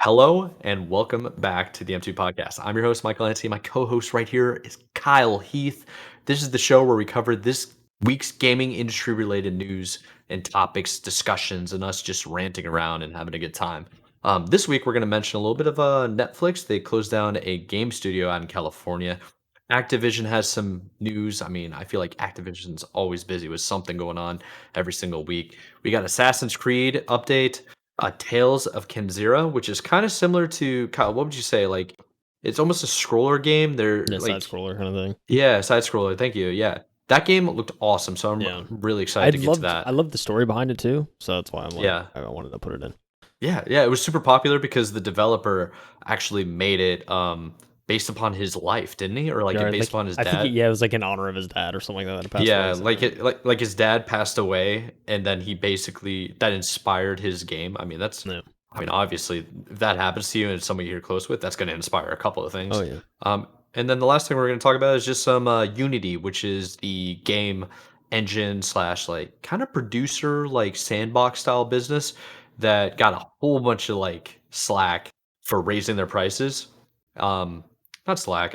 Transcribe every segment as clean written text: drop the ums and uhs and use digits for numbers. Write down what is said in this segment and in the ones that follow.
Hello and welcome back to the M2 podcast. I'm your host, MadMikeWillEatU. My co-host right here is KyleHeath. This is the show where we cover this week's gaming industry related news and topics, discussions, and us just ranting around and having a good time. This week we're going to mention a little bit of Netflix. They closed down a game studio out in California. Activision has some news. I mean, I feel like Activision's always busy with something going on every single week. We got Assassin's Creed update, Tales of Kenzera, which is kind of similar to Kyle. What would you say? Like, it's almost a scroller game. They're Yeah, side like, scroller kind of thing. yeah, side scroller. Thank you. Yeah, that game looked awesome. So I'm Yeah, really excited to get to I that. loved the story behind it too. So that's why I'm like, Yeah, I wanted to put it in. yeah. It was super popular because the developer actually made it based upon his life, didn't he? Or like Yeah, based upon his I think dad. it was like in honor of his dad or something like that. That passed away. Yeah, So, like like his dad passed away, and then he basically that inspired his game. I mean, yeah. obviously, if that happens to you and it's somebody you're close with, that's going to inspire a couple of Oh things. yeah. And then the last thing we're going to talk about is just some Unity, which is the game engine slash like kind of producer like sandbox style business that got a whole bunch of like slack for raising their prices. Um, Not slack,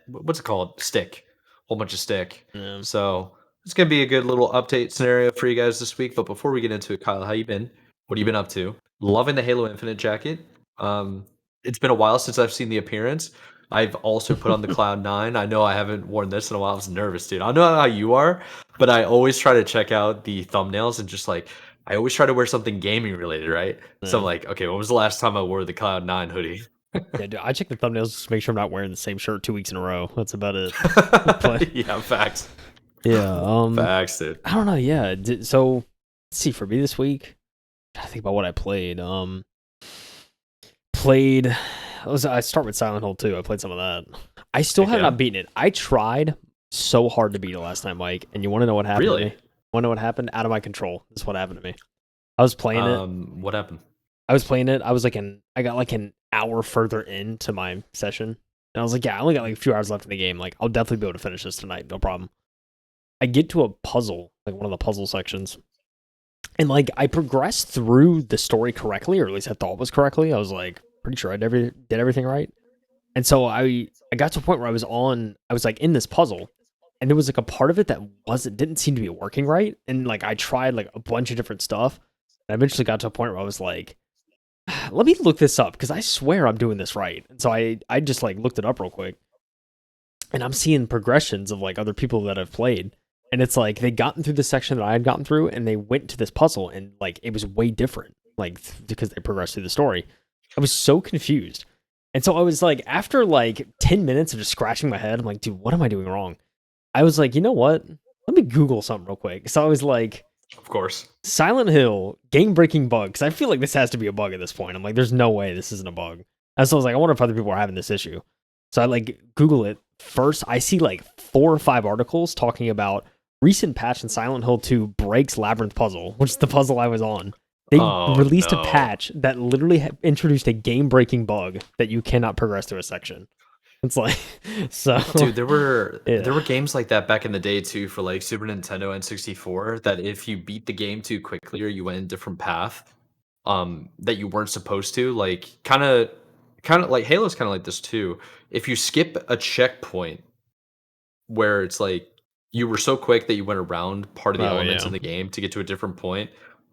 what's it called? Stick, whole bunch of stick. Yeah. So it's gonna be a good little update scenario for you guys this week. But before we get into it, Kyle, how you been? What have you been up to? Loving the Halo Infinite jacket. It's been a while since I've seen the appearance. I've also put on the Cloud 9. I know I haven't worn this in a while. I was nervous, dude. I don't know how you are, but I always try to check out the thumbnails and just like I always try to wear something gaming related, right? So I'm Yeah. like, okay, when was the last time I wore the Cloud 9 hoodie? Yeah, dude, I check the thumbnails just to make sure I'm not wearing the same shirt 2 weeks in a row. That's about it. But Yeah, facts. yeah, Facts, dude. I don't know. Yeah, so let's see for me this week. I think about what I played. I start with Silent Hill 2. I played some of that. I still Heck have yeah. not beaten it. I tried so hard to beat it last night, Mike. And you want to know what happened to Really? me? Want to know what happened? Out of my control. This is what happened to me. I was playing it. What happened? I was playing it. I got like an hour further into my session. And I was like, yeah, I only got like a few hours left in the game. Like, I'll definitely be able to finish this tonight. No problem. I get to a puzzle, like one of the puzzle sections. And like, I progressed through the story correctly, or at least I thought it was correctly. I was like, pretty sure I did everything right. And so I got to a point where I was like in this puzzle, and there was like a part of it that didn't seem to be working right. And like I tried like a bunch of different stuff. And I eventually got to a point where I was like, let me look this up because I swear I'm doing this right. And so I just like looked it up real quick. And I'm seeing progressions of like other people that I've played. And it's like they gotten through the section that I had gotten through and they went to this puzzle and like it was way different. Like because they progressed through the story. I was so confused. And so I was like, after like 10 minutes of just scratching my head, I'm like, dude, what am I doing wrong? I was like, you know what? Let me Google something real quick. So I was like, Of course. Silent Hill game breaking bug. Because I feel like this has to be a bug at this point. I'm like, there's no way this isn't a bug. And so I was like, I wonder if other people are having this issue. So I like Google it. First, I see like 4 or 5 articles talking about recent patch in Silent Hill 2 breaks Labyrinth puzzle, which is the puzzle I was on. They released a patch that literally introduced a game-breaking bug that you cannot progress through a section. It's like, so dude, there were games like that back in the day too for like Super Nintendo and 64 that if you beat the game too quickly or you went a different path, that you weren't supposed to, like kind of like Halo's kind of like this too. If you skip a checkpoint where it's like you were so quick that you went around part of the elements in the game to get to a different point,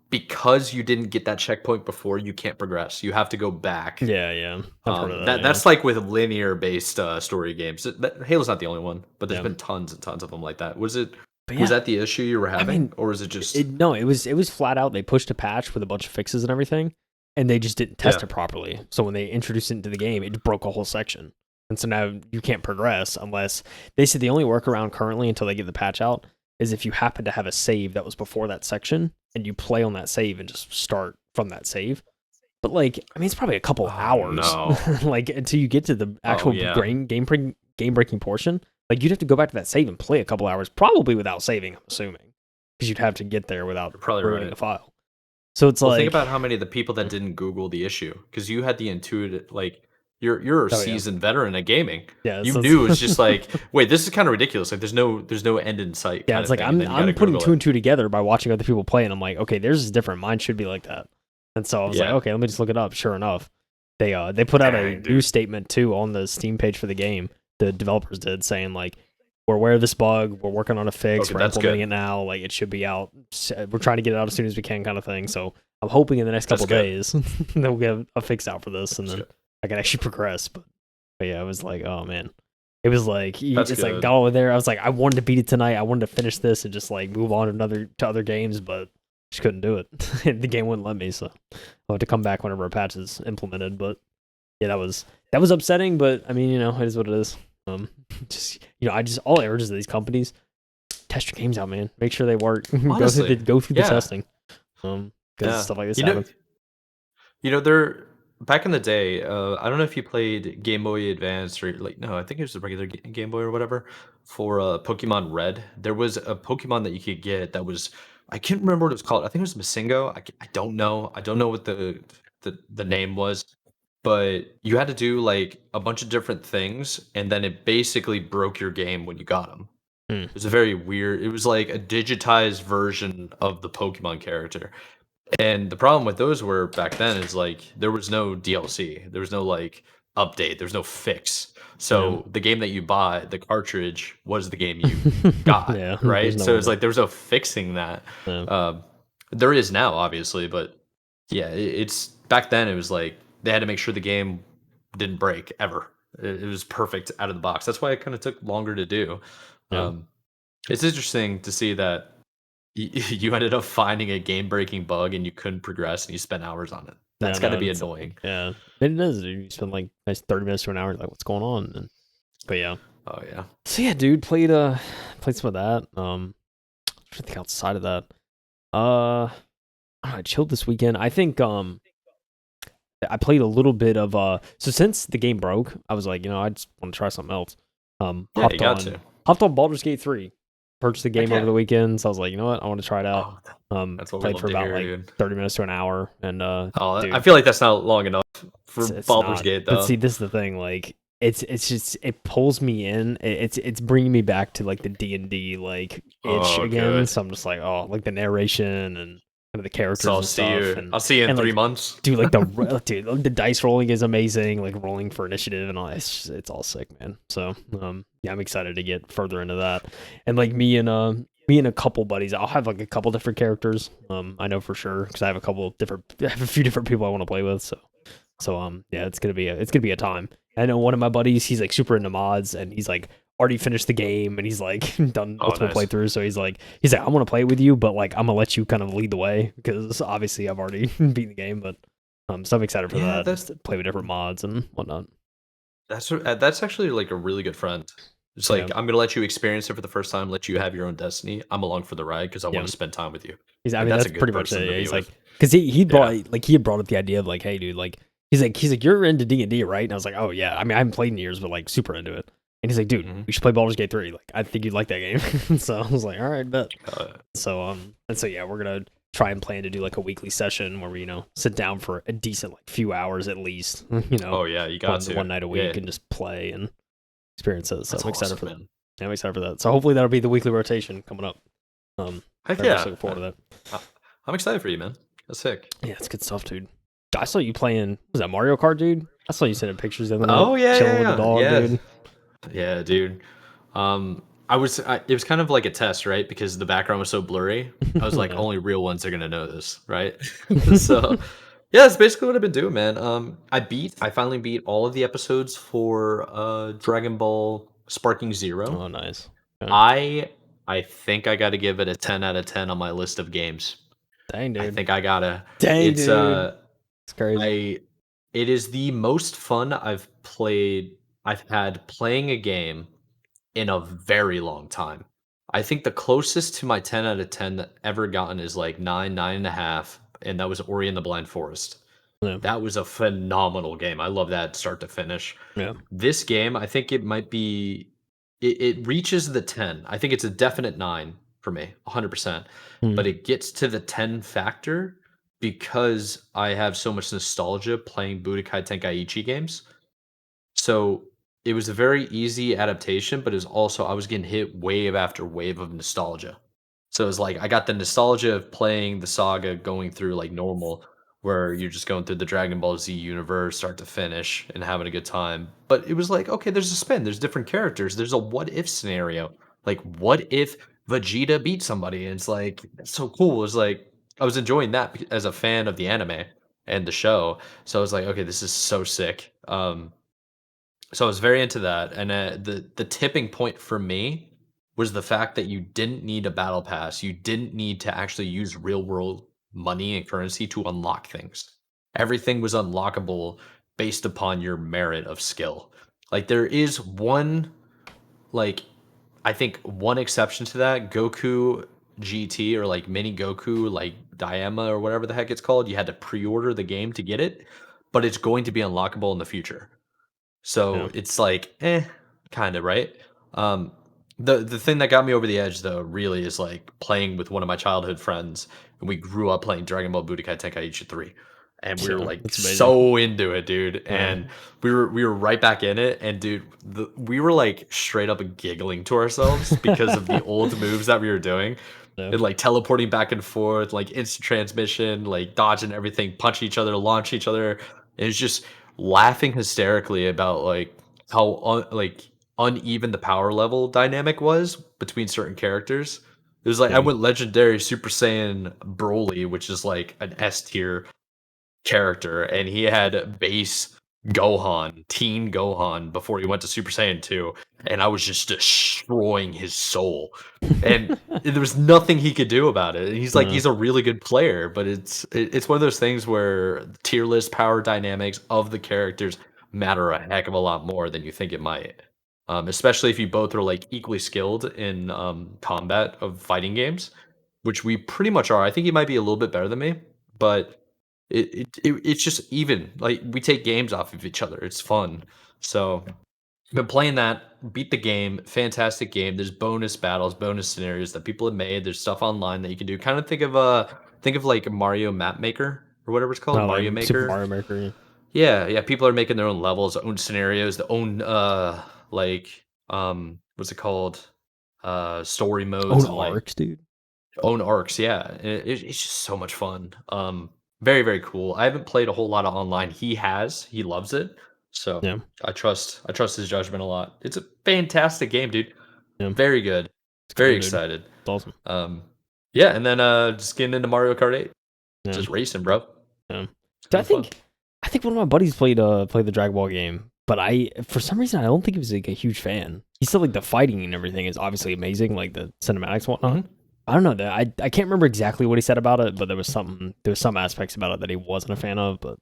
because you didn't get that checkpoint before, you can't progress. You have to go back. Yeah. I've heard of that, That's like with linear based story games. Halo's not the only one, but there's been tons and tons of them like that. Was that the issue you were having, or was it just? No, it was flat out. They pushed a patch with a bunch of fixes and everything, and they just didn't test it properly. So when they introduced it into the game, it broke a whole section, and so now you can't progress unless they said the only workaround currently until they get the patch out is if you happen to have a save that was before that section and you play on that save and just start from that save. But like, I mean, it's probably a couple hours, like until you get to the actual game breaking portion. Like you'd have to go back to that save and play a couple hours, probably without saving. I'm assuming because you'd have to get there without ruining the file. So it's like think about how many of the people that didn't Google the issue because you had the intuitive like. You're a seasoned veteran at gaming. Yeah, you knew it's just like, wait, this is kind of ridiculous. Like, there's no end in sight. Yeah, it's like I'm putting 2 and 2 together by watching other people play, and I'm like, okay, theirs is different. Mine should be like that. And so I was like, okay, let me just look it up. Sure enough, They put out a Dang, dude. news statement too on the Steam page for the game. The developers did, saying like, we're aware of this bug, we're working on a fix, Okay, we're that's implementing good. it now, like it should be out. We're trying to get it out as soon as we can, kind of thing. So I'm hoping in the next That's couple good. days they'll get a fix out for this, and That's then good. I can actually progress. But yeah, it was like, oh man, it was like That's it's like good. got over there. I was like, I wanted to beat it tonight. I wanted to finish this and just like move on to other games, but just couldn't do it. The game wouldn't let me, so I'll have to come back whenever a patch is implemented. But yeah, that was upsetting. But I mean, it is what it is. Just I just all I urge is these companies, test your games out, man. Make sure they work. Honestly, Go through the yeah, testing. Because yeah. stuff like this You know, happens. there back in the day. I don't know if you played Game Boy Advance or like no, I think it was the regular Game Boy or whatever for Pokemon Red. There was a Pokemon that you could get that was I can't remember what it was called. I think it was Masingo. I don't know. I don't know what the name was, but you had to do like a bunch of different things, and then it basically broke your game when you got them. Hmm. It was a very weird. It was like a digitized version of the Pokemon character. And the problem with those were back then is like there was no DLC, there was no like update, there's no fix. Yeah. So the game that you bought, the cartridge was the game you got, Yeah. There's right? no So it's other. like there was no fixing that. Yeah. Um, there is now, obviously, but yeah, it's back then. It was like they had to make sure the game didn't break ever. It was perfect out of the box. That's why it kind of took longer to do. Yeah. Um, it's interesting to see that you ended up finding a game-breaking bug and you couldn't progress and you spent hours on it. Yeah. That's gotta No. be It's annoying. yeah. It is. Dude. You spend like nice 30 minutes to an hour. Like, what's going on? But yeah. Oh, yeah. So yeah, dude, played some of that. I think outside of that, I chilled this weekend. I think I played a little bit of so since the game broke, I was like, I just want to try something else. Yeah, you got to. Hopped on Baldur's Gate 3. Purchased the Heck game over yeah. the weekend, so I was like, you know what, I want to try it out. Oh, that's what we Played love for to about hear, like dude. 30 minutes to an hour, and Oh, I dude, feel like that's not long enough for it's Baldur's not. Gate, But though. see, this is the thing, like it's just it pulls me in. It's bringing me back to like the D&D like itch Oh, again. good. So I'm just like, oh, like the narration and kind of the So characters I'll and see stuff, you. I'll see you in and three like months. dude, dude, the dice rolling is amazing. Like rolling for initiative and all. It's all sick, man. So yeah, I'm excited to get further into that. And like me and a couple buddies, I'll have like a couple different characters. I know for sure because I have I have a few different people I want to play with. So yeah, it's gonna be a time. I know one of my buddies, he's like super into mods, and he's like already finished the game, and he's like done Oh, multiple nice. playthroughs. So he's like, I want to play with you, but like I'm gonna let you kind of lead the way because obviously I've already beaten the game. But so I'm excited for Yeah, that, just to play with different mods and whatnot. that's actually like a really good friend. It's Yeah, like I'm gonna let you experience it for the first time, let you have your own destiny. I'm along for the ride because I want yeah. to spend time with you. I Like mean, that's that's a good pretty much person it. to Yeah, be he's like, with. because Yeah. he had brought up the idea of like, hey, dude, like he's like you're into D&D, right? And I was like, oh yeah. I mean, I haven't played in years, but like super into it. And he's like, dude, Hmm. we should play Baldur's Gate 3. Like, I think you'd like that game. So I was like, all right, bet. Uh, So yeah, we're gonna try and plan to do like a weekly session where we sit down for a decent like few hours at least. oh yeah, you got to. One night a Yeah, week and just play and experience it. So that's I'm excited awesome, for that. man. Yeah, I'm excited for that. So hopefully that'll be the weekly rotation coming up. Heck Very much yeah. looking forward to that. I- I'm excited for you, man. That's sick. Yeah, it's good stuff, dude. I saw you playing. Was that Mario Kart, dude? I saw you sending pictures the other night, Oh yeah, chilling with the yeah, dog, yeah, dude. yeah, dude. It was kind of like a test, right? Because the background was so blurry. I was like, Yeah. only real ones are gonna know this, right? So, yeah, that's basically what I've been doing, man. I finally beat all of the episodes for Dragon Ball Sparking Zero. Oh, nice. Okay. I I think I got to give it a 10 out of 10 on my list of games. Dang, I dude. think I gotta. Dang, It's dude. It's crazy. I it is the most fun I've had playing a game in a very long time. I think the closest to my 10 out of 10 that ever gotten is like 9.5, and that was Ori and the Blind Forest. Yeah. That was a phenomenal game. I love that start to finish. Yeah. This game, I think it might be it reaches the 10. I think it's a definite 9 for me, 100%. But Hmm. it gets to the 10 factor because I have so much nostalgia playing Budokai Tenkaichi games. So it was a very easy adaptation, but it was also I was getting hit wave after wave of nostalgia. So it was like I got the nostalgia of playing the saga going through like normal, where you're just going through the Dragon Ball Z universe start to finish and having a good time. But it was like, okay, there's a spin, there's different characters, there's a what if scenario. Like, what if Vegeta beat somebody? And it's like, that's so cool. It's like, I was enjoying that as a fan of the anime and the show. So I was like, okay, this is so sick. So I was very into that, and the tipping point for me was the fact that you didn't need a battle pass. You didn't need to actually use real world money and currency to unlock things. Everything was unlockable based upon your merit of skill. Like there is one, like I think one exception to that, Goku GT or like Mini Goku, like Diema or whatever the heck it's called. You had to pre-order the game to get it, but it's going to be unlockable in the future. Yeah. So it's like, kind of right. Um, the thing that got me over the edge though, really, is like playing with one of my childhood friends, and we grew up playing Dragon Ball Budokai Tenkaichi 3, and we were Yeah. like That's amazing. so into it, dude. Yeah. And we were right back in it, and dude, we were like straight up giggling to ourselves because of the old moves that we were doing. Yeah. And like teleporting back and forth, like instant transmission, like dodging everything, punch each other, launch each other. And it's just laughing hysterically about like how uneven the power level dynamic was between certain characters. It was like I Yeah. went legendary Super Saiyan Broly, which is like an S tier character, and he had base Gohan, teen Gohan, before he went to Super Saiyan 2, and I was just destroying his soul. And there was nothing he could do about it. And he's like, Yeah. he's a really good player, but it's one of those things where tier list power dynamics of the characters matter a heck of a lot more than you think it might. Especially if you both are like equally skilled in combat of fighting games, which we pretty much are. I think he might be a little bit better than me, but it's just even. Like we take games off of each other. It's fun. So been playing that, beat the game, fantastic game. There's bonus battles, bonus scenarios that people have made. There's stuff online that you can do. Kind of think of like Mario Map Maker or whatever it's called, Not Mario like Super Maker. Mario Maker. Yeah. Yeah, yeah. People are making their own levels, their own scenarios, their own what's it called? Story modes Own and like arcs, dude. own arcs, yeah. It's just so much fun. Very, very cool. I haven't played a whole lot of online. He has. He loves it. So Yeah. I trust his judgment a lot. It's a fantastic game, dude. Yeah. Very good. It's a good Very one, dude. excited. It's awesome. Um, yeah, and then just getting into Mario Kart 8. Yeah. Just racing, bro. Yeah. It's So I having fun. think one of my buddies played the Dragon Ball game, but I for some reason I don't think he was like a huge fan. He said like the fighting and everything is obviously amazing, like the cinematics and whatnot. Mhm. I don't know that I can't remember exactly what he said about it, but there was some aspects about it that he wasn't a fan of. But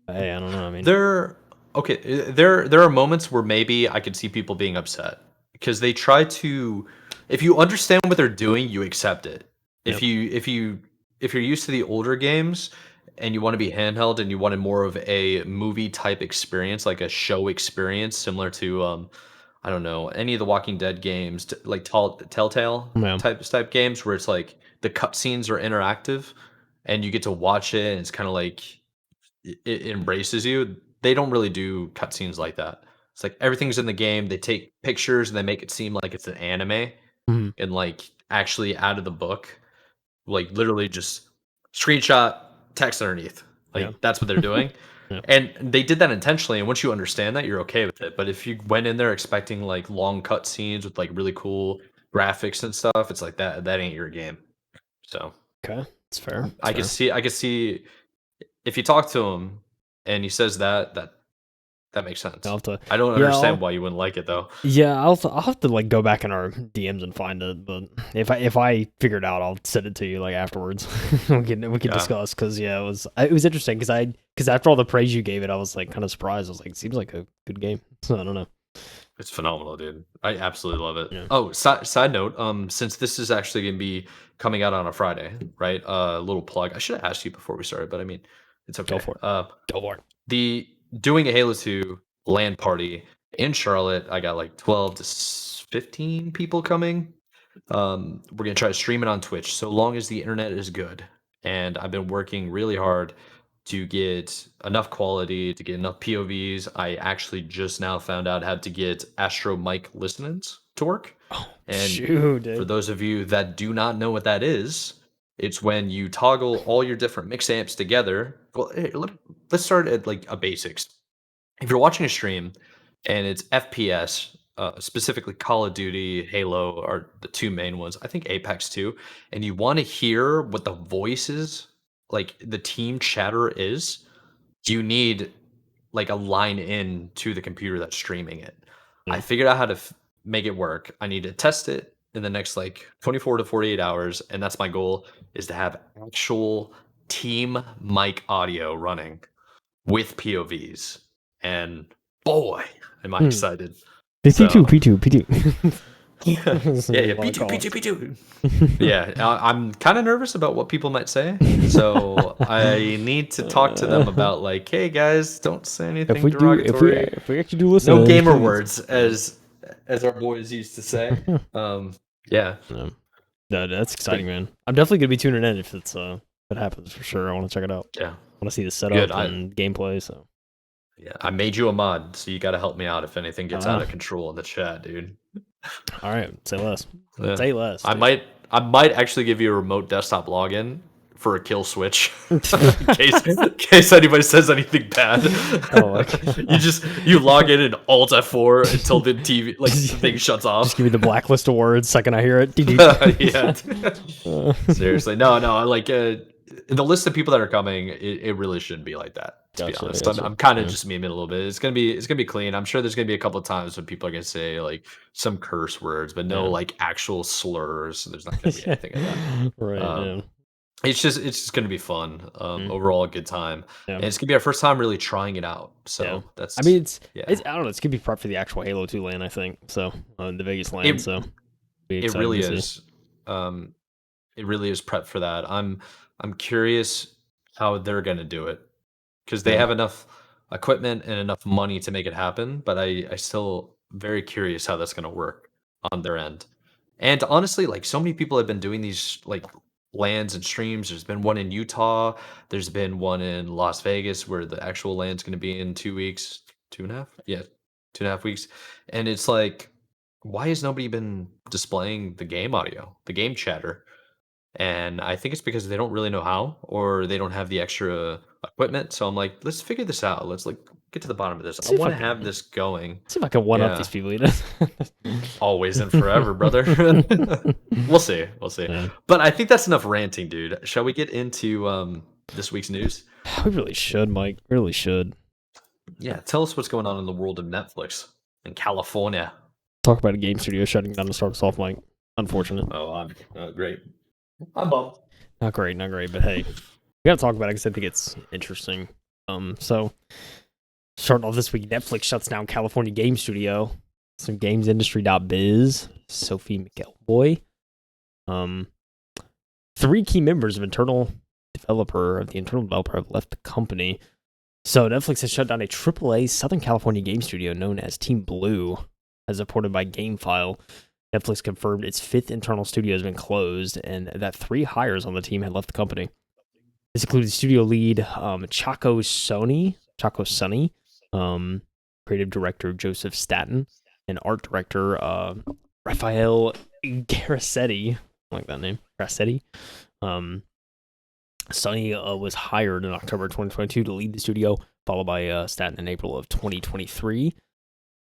hey, I don't know. I mean, There okay, there are moments where maybe I could see people being upset because they try to, if you understand what they're doing, you accept it. yep. If you're used to the older games and you want to be handheld and you wanted more of a movie type experience, like a show experience similar to I don't know, any of the Walking Dead games, like Telltale Yeah. type games where it's like the cutscenes are interactive and you get to watch it and it's kind of like it embraces you. They don't really do cutscenes like that. It's like everything's in the game. They take pictures and they make it seem like it's an anime Mhm. and like actually out of the book, like literally just screenshot text underneath. Yeah. Like that's what they're doing. Yeah. And they did that intentionally. And once you understand that, you're okay with it. But if you went in there expecting like long cutscenes with like really cool graphics and stuff, it's like that ain't your game. So Okay. It's fair. It's I could fair. see I could see if you talk to him and he says that makes I'll sense. have to. I don't Yeah. understand why you wouldn't like it though. Yeah, I'll have to like go back in our DMs and find it. But if I figure it out, I'll send it to you like afterwards. we can Yeah, discuss because yeah, it was interesting because after all the praise you gave it, I was like kind of surprised. I was like, it seems like a good game. So I don't know. it's phenomenal, dude. I absolutely love it. Yeah, Oh, side note, since this is actually gonna be coming out on a Friday, right? Little plug. I should have asked you before we started, but I mean, it's go okay. for it. Go for it. The doing a Halo 2 LAN party in Charlotte. I got like 12 to 15 people coming. We're gonna try to stream it on Twitch so long as the internet is good. And I've been working really hard to get enough quality, to get enough POVs. I actually just now found out how to get Astro mic listenings to work. Oh And shoot, for dude. those of you that do not know what that is, It's when you toggle all your different mix amps together. Well, let's start at like a basics. If you're watching a stream and it's FPS, specifically Call of Duty, Halo are the two main ones. I think Apex too. And you want to hear what the voices, like the team chatter is, you need like a line in to the computer that's streaming it. I Yeah. figured out how to make it work. I need to test it in the next like 24 to 48 hours, and that's my goal is to have actual team mic audio running with POVs. And boy, am I excited. P2, P2, P2. Yeah, P2, P2, P2. Yeah, I'm kind of nervous about what people might say, so I need to talk to them about like, hey guys, don't say anything derogatory. If we actually do listen, No gamer words, as our boys used to say. Yeah. No, that's exciting, man. I'm definitely gonna be tuning in if if it happens for sure. I want to check it out. Yeah, I want to see the setup and gameplay. So yeah, I made you a mod, so you got to help me out if anything gets out of control in the chat, dude. All right, say less. Yeah. Say less. Dude. I might actually give you a remote desktop login for a kill switch in case anybody says anything bad. Oh, okay. you log in and Alt F4 until the TV the thing shuts off. Just give me the blacklist of words second I hear it. Yeah. Seriously, no. Like the list of people that are coming, it really shouldn't be like that. To be honest, I'm kind of just memeing a little bit. It's gonna be clean. I'm sure there's gonna be a couple of times when people are gonna say like some curse words, but no like actual slurs. There's not gonna be anything like that. Right. It's just gonna be fun. Overall, a good time. And it's gonna be our first time really trying it out. So that's. I mean, it's I don't know. It's gonna be prep for the actual Halo 2 LAN, I think. So the Vegas LAN. It really is. It really is prep for that. I'm curious how they're gonna do it. Because they have enough equipment and enough money to make it happen, but I still very curious how that's going to work on their end. And honestly, like so many people have been doing these like lands and streams. There's been one in Utah. There's been one in Las Vegas where the actual land's going to be in 2 weeks, 2.5, yeah, 2.5 weeks. And it's like, why has nobody been displaying the game audio, the game chatter? And I think it's because they don't really know how, or they don't have the extra equipment. So I'm like, let's figure this out. Let's like get to the bottom of this. I want to have this going. See if I can one up these people. Always and forever, brother. We'll see. Yeah. But I think that's enough ranting, dude. Shall we get into this week's news? We really should, Mike. Really should. Yeah, tell us what's going on in the world of Netflix in California. Talk about a game studio shutting down to start us off, Mike. Unfortunate. Oh, I'm great. I'm bummed. Not great, but hey, we gotta talk about it because I think it's interesting. So starting off this week, Netflix shuts down California game studio. Some gamesindustry.biz, Sophie McElboy. 3 key members of the internal developer have left the company. So Netflix has shut down a AAA Southern California game studio known as Team Blue, as reported by GameFile. Netflix confirmed its 5th internal studio has been closed and that 3 hires on the team had left the company. This included studio lead Chaco Sonny, creative director Joseph Staton, and art director Raphael Garcetti. I like that name, Garcetti. Sonny was hired in October 2022 to lead the studio, followed by Staton in April of 2023,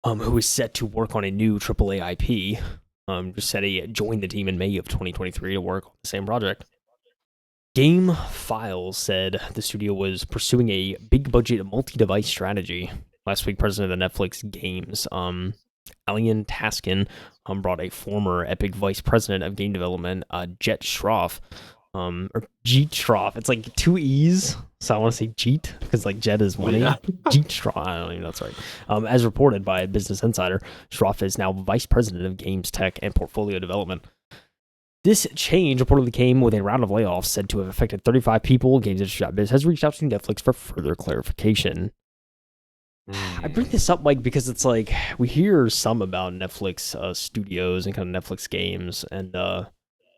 who is set to work on a new AAA IP. Garcetti joined the team in May of 2023 to work on the same project. GameFile said the studio was pursuing a big-budget multi-device strategy. Last week, president of the Netflix Games, Alian Taskin, brought a former Epic vice president of game development, Jet Schroff, or Jeet Schroff. It's like 2 E's, so I want to say Jeet, because like Jet is one E. Jeet Schroff, I don't even know that's right. As reported by Business Insider, Schroff is now vice president of games tech and portfolio development. This change reportedly came with a round of layoffs said to have affected 35 people. GamesIndustry.biz has reached out to Netflix for further clarification. I bring this up, Mike, because it's like we hear some about Netflix studios and kind of Netflix games, and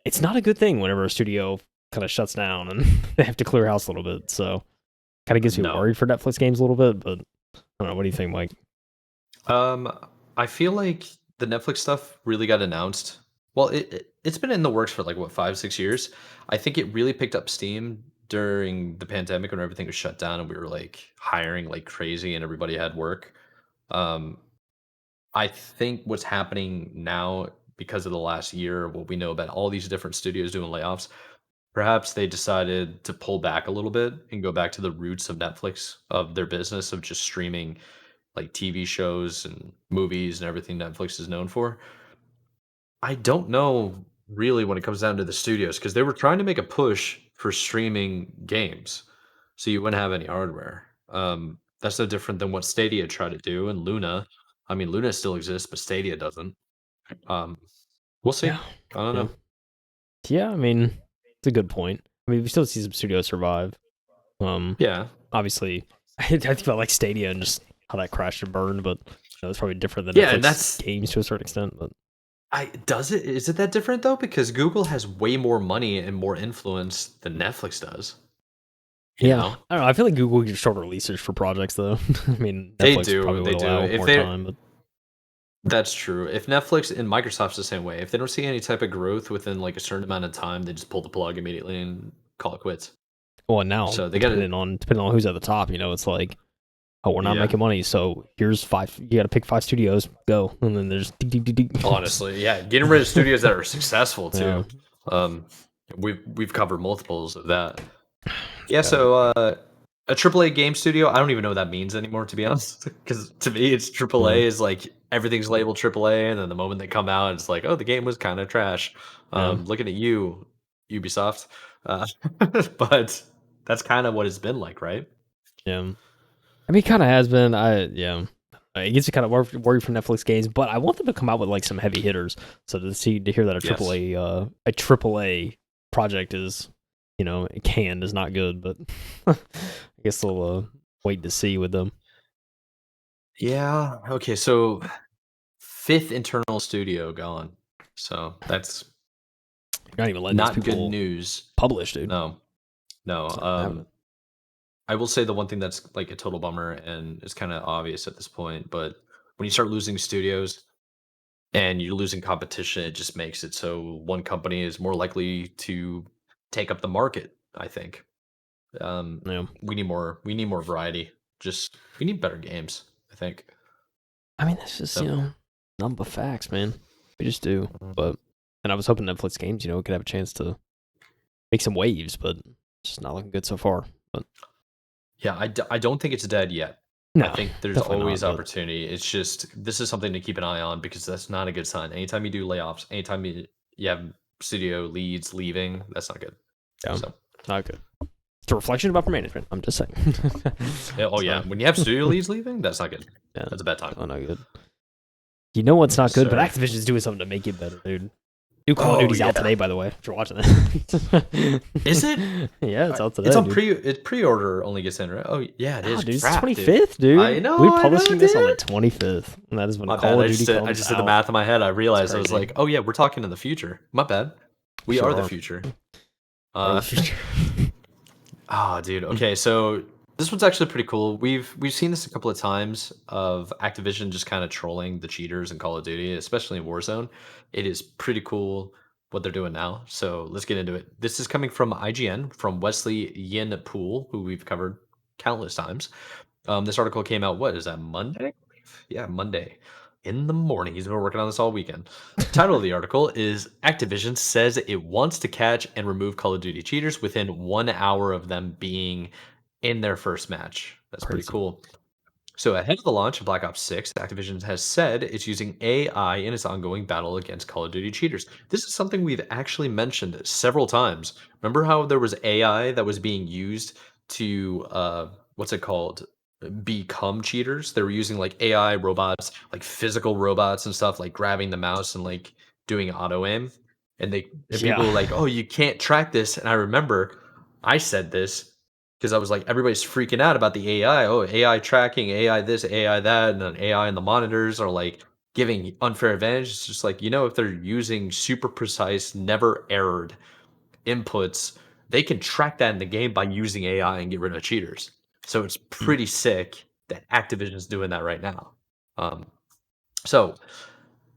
it's not a good thing whenever a studio kind of shuts down and they have to clear house a little bit. So kind of gets me worried for Netflix games a little bit, but I don't know. What do you think, Mike? I feel like the Netflix stuff really got announced Well, it's been in the works for like what 5 6 years. I think it really picked up steam during the pandemic when everything was shut down and we were like hiring like crazy and everybody had work. Um, I think what's happening now because of the last year, what we know about all these different studios doing layoffs, perhaps they decided to pull back a little bit and go back to the roots of Netflix, of their business of just streaming like TV shows and movies and everything Netflix is known for. I don't know really when it comes down to the studios because they were trying to make a push for streaming games, so you wouldn't have any hardware. That's no different than what Stadia tried to do, and Luna. I mean, Luna still exists, but Stadia doesn't. Um, we'll see. Yeah, I don't yeah, know. yeah. I mean, it's a good point. I mean, we still see some studios survive. Yeah, Obviously, I think about like Stadia and just how that crashed and burned, but it's probably different than yeah, and Netflix that's games to a certain extent. But I does it is it that different though? Because Google has way more money and more influence than Netflix does. You yeah, know, I don't know. I feel like Google gives shorter leases for projects, though. I mean, they Netflix do, probably they would do. allow If more they time, but That's true. If Netflix and Microsoft's the same way, if they don't see any type of growth within like a certain amount of time, they just pull the plug immediately and call it quits. well, and now So they got to, depending on who's at the top, it's like, oh, we're not yeah. making money, so here's five. You got to pick five studios, go, and then there's ding, ding, ding, ding. Honestly, yeah, getting rid of studios that are successful Yeah, too. Um, we've covered multiples of that. Yeah, yeah, so a AAA game studio, I don't even know what that means anymore, to be honest. Because to me, it's yeah, AAA is like everything's labeled AAA, and then the moment they come out, it's like, oh, the game was kind of trash. yeah, Looking at you, Ubisoft, uh, but that's kind of what it's been like, right? yeah. I mean, it kind of has been. It gets you kind of worried for Netflix games, but I want them to come out with like some heavy hitters. So to hear that Yes. A AAA project is, canned is not good, but I guess we'll wait to see with them. Yeah. Okay. So fifth internal studio gone. So that's You're not even letting these not good people news. publish, dude. No. No. It's not happening. I will say the one thing that's like a total bummer and it's kind of obvious at this point, but when you start losing studios and you're losing competition, it just makes it so one company is more likely to take up the market, I think. Um, Yeah. we need more variety. Just we need better games, I think. I mean, that's just So nothing but facts, man. We just do. mhm. But and I was hoping Netflix games, could have a chance to make some waves, but it's just not looking good so far. But Yeah, I don't think it's dead yet. I no, think there's definitely not. always But opportunity. It's just this is something to keep an eye on because that's not a good sign. Anytime you do layoffs, anytime you have studio leads leaving, that's not good. yeah, So, not good. It's a reflection of upper management. I'm just saying. oh yeah, So when you have studio leads leaving, that's not good. yeah, That's a bad time. so not good. You know what's Yes, not good, but sir. Activision's doing something to make it better, dude. New Call of Oh Duty's out yeah, today, by the way. If you're watching that, is it? yeah, it's out It's today, on dude. pre-order only gets in, right? Oh yeah, it Oh, is. dude, it's Crap, dude. 25th, dude. I know, We're I know, publishing this on the dude. 25th, and that is when My bad. Call of Duty I comes just did the out. math in my head. I It's realized I was crazy. like, oh yeah, we're talking in the future. My bad. We We sure are the are. future. Or the Uh, future. oh, dude. Okay, so this one's actually pretty cool. We've seen this a couple of times of Activision just kind of trolling the cheaters in Call of Duty, especially in Warzone. It is pretty cool what they're doing now. So let's get into it. This is coming from IGN from Wesley Yin Poole, who we've covered countless times. This article came out. What is that? Monday? Yeah, Monday in the morning. He's been working on this all weekend. Title of the article is Activision says it wants to catch and remove Call of Duty cheaters within 1 hour of them being in their first match. That's pretty Crazy. cool. So ahead of the launch of Black Ops 6, Activision has said it's using AI in its ongoing battle against Call of Duty cheaters. This is something we've actually mentioned several times. Remember how there was AI that was being used to what's it called? Become cheaters. They were using like AI robots, like physical robots and stuff, like grabbing the mouse and like doing auto aim. And Yeah. people were like, "Oh, you can't track this." And I remember I said this because I was like, everybody's freaking out about the AI. Oh, AI tracking, AI this, AI that, and then AI and the monitors are like giving unfair advantage. It's just like, if they're using super precise, never errored inputs, they can track that in the game by using AI and get rid of cheaters. So it's Hmm. pretty sick that Activision is doing that right now. Um, so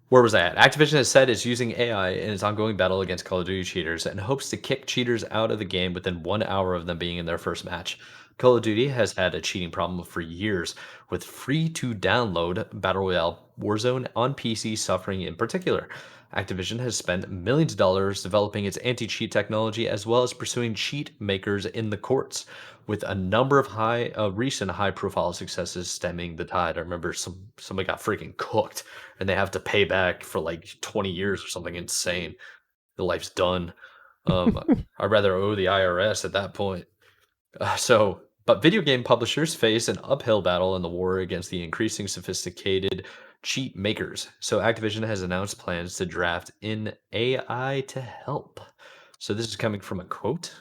Where was I at? Activision has said it's using AI in its ongoing battle against Call of Duty cheaters and hopes to kick cheaters out of the game within 1 hour of them being in their first match. Call of Duty has had a cheating problem for years, with free to download Battle Royale Warzone on PC suffering in particular. Activision has spent millions of dollars developing its anti cheat technology as well as pursuing cheat makers in the courts, with a number of recent high profile successes stemming the tide. I remember somebody got freaking cooked and they have to pay back for like 20 years or something insane. The life's done. I'd rather owe the IRS at that point. But video game publishers face an uphill battle in the war against the increasing sophisticated cheat makers. So Activision has announced plans to draft in AI to help. So this is coming from a quote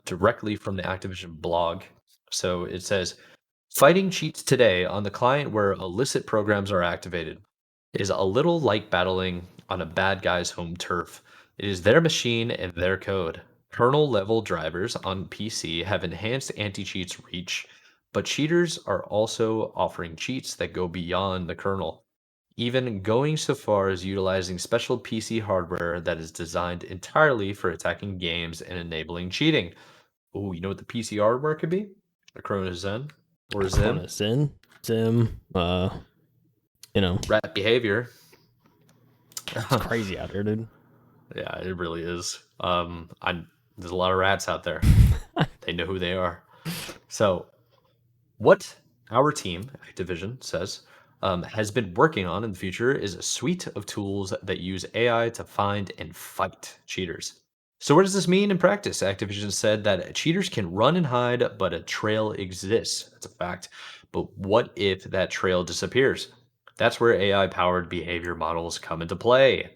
directly from the Activision blog. So it says, fighting cheats today on the client where illicit programs are activated is a little like battling on a bad guy's home turf. It is their machine and their code. Kernel level drivers on PC have enhanced anti cheats reach, but cheaters are also offering cheats that go beyond the kernel, even going so far as utilizing special PC hardware that is designed entirely for attacking games and enabling cheating. Oh, you know what the PC hardware could be? A Corona Zen or Zim? Corona Zim, Rat behavior. it's crazy out here, dude. Yeah, it really is. There's a lot of rats out there. They know who they are. So, what our team, Activision, says has been working on in the future is a suite of tools that use AI to find and fight cheaters. So, what does this mean in practice? Activision said that cheaters can run and hide, but a trail exists. That's a fact. But what if that trail disappears? That's where AI powered behavior models come into play.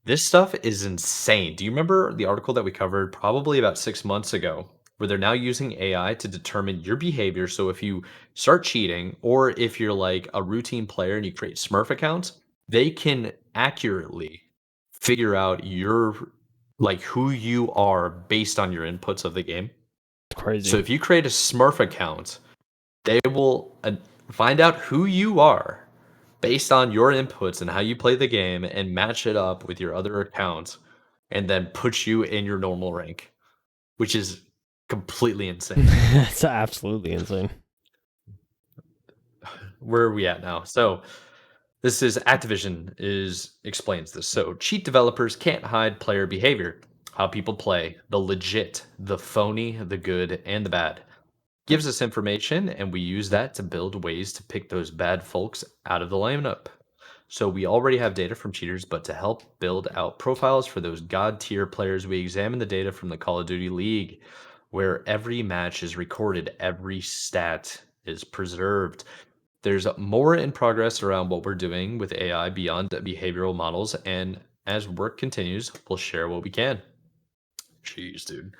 This stuff is insane. Do you remember the article that we covered probably about 6 months ago, where they're now using AI to determine your behavior? So if you start cheating, or if you're like a routine player and you create Smurf accounts, they can accurately figure out like who you are based on your inputs of the game. It's crazy. So if you create a Smurf account, they will find out who you are based on your inputs and how you play the game and match it up with your other accounts and then put you in your normal rank, which is completely insane. It's absolutely insane. Where are we at now? So this is Activision is explains this. So cheat developers can't hide player behavior, how people play, the legit, the phony, the good, and the bad. Gives us information, and we use that to build ways to pick those bad folks out of the lineup. So we already have data from cheaters, but to help build out profiles for those god tier players, we examine the data from the Call of Duty League, where every match is recorded, every stat is preserved. There's more in progress around what we're doing with AI beyond behavioral models, and as work continues, we'll share what we can. Jeez, dude.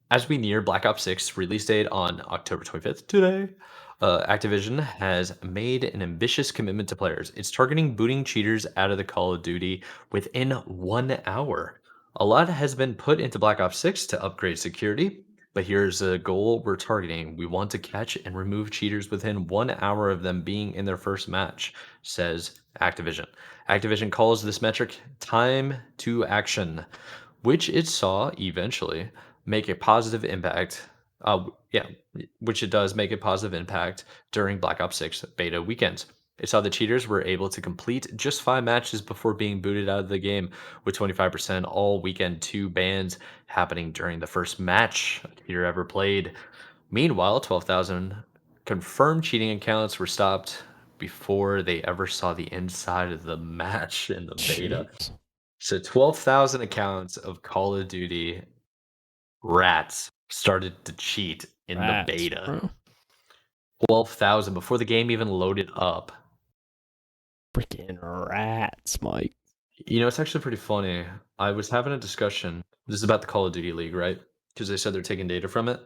As we near Black Ops 6 release date on October 25th today, Activision has made an ambitious commitment to players. It's targeting booting cheaters out of the Call of Duty within 1 hour. A lot has been put into Black Ops 6 to upgrade security, but here's a goal we're targeting. We want to catch and remove cheaters within 1 hour of them being in their first match, says Activision. Activision calls this metric time to action, which it saw eventually make a positive impact. Yeah, which it does make a positive impact during Black Ops 6 beta weekends. It saw the cheaters were able to complete just 5 matches before being booted out of the game, with 25% all weekend 2 bans happening during the first match a cheater ever played. Meanwhile, 12,000 confirmed cheating accounts were stopped before they ever saw the inside of the match in the beta. Jeez. So 12,000 accounts of Call of Duty rats started to cheat in the beta. Bro. 12,000 before the game even loaded up. Freaking rats, Mike. You know, it's actually pretty funny. I was having a discussion. This is about the Call of Duty League, right? Because they said they're taking data from it.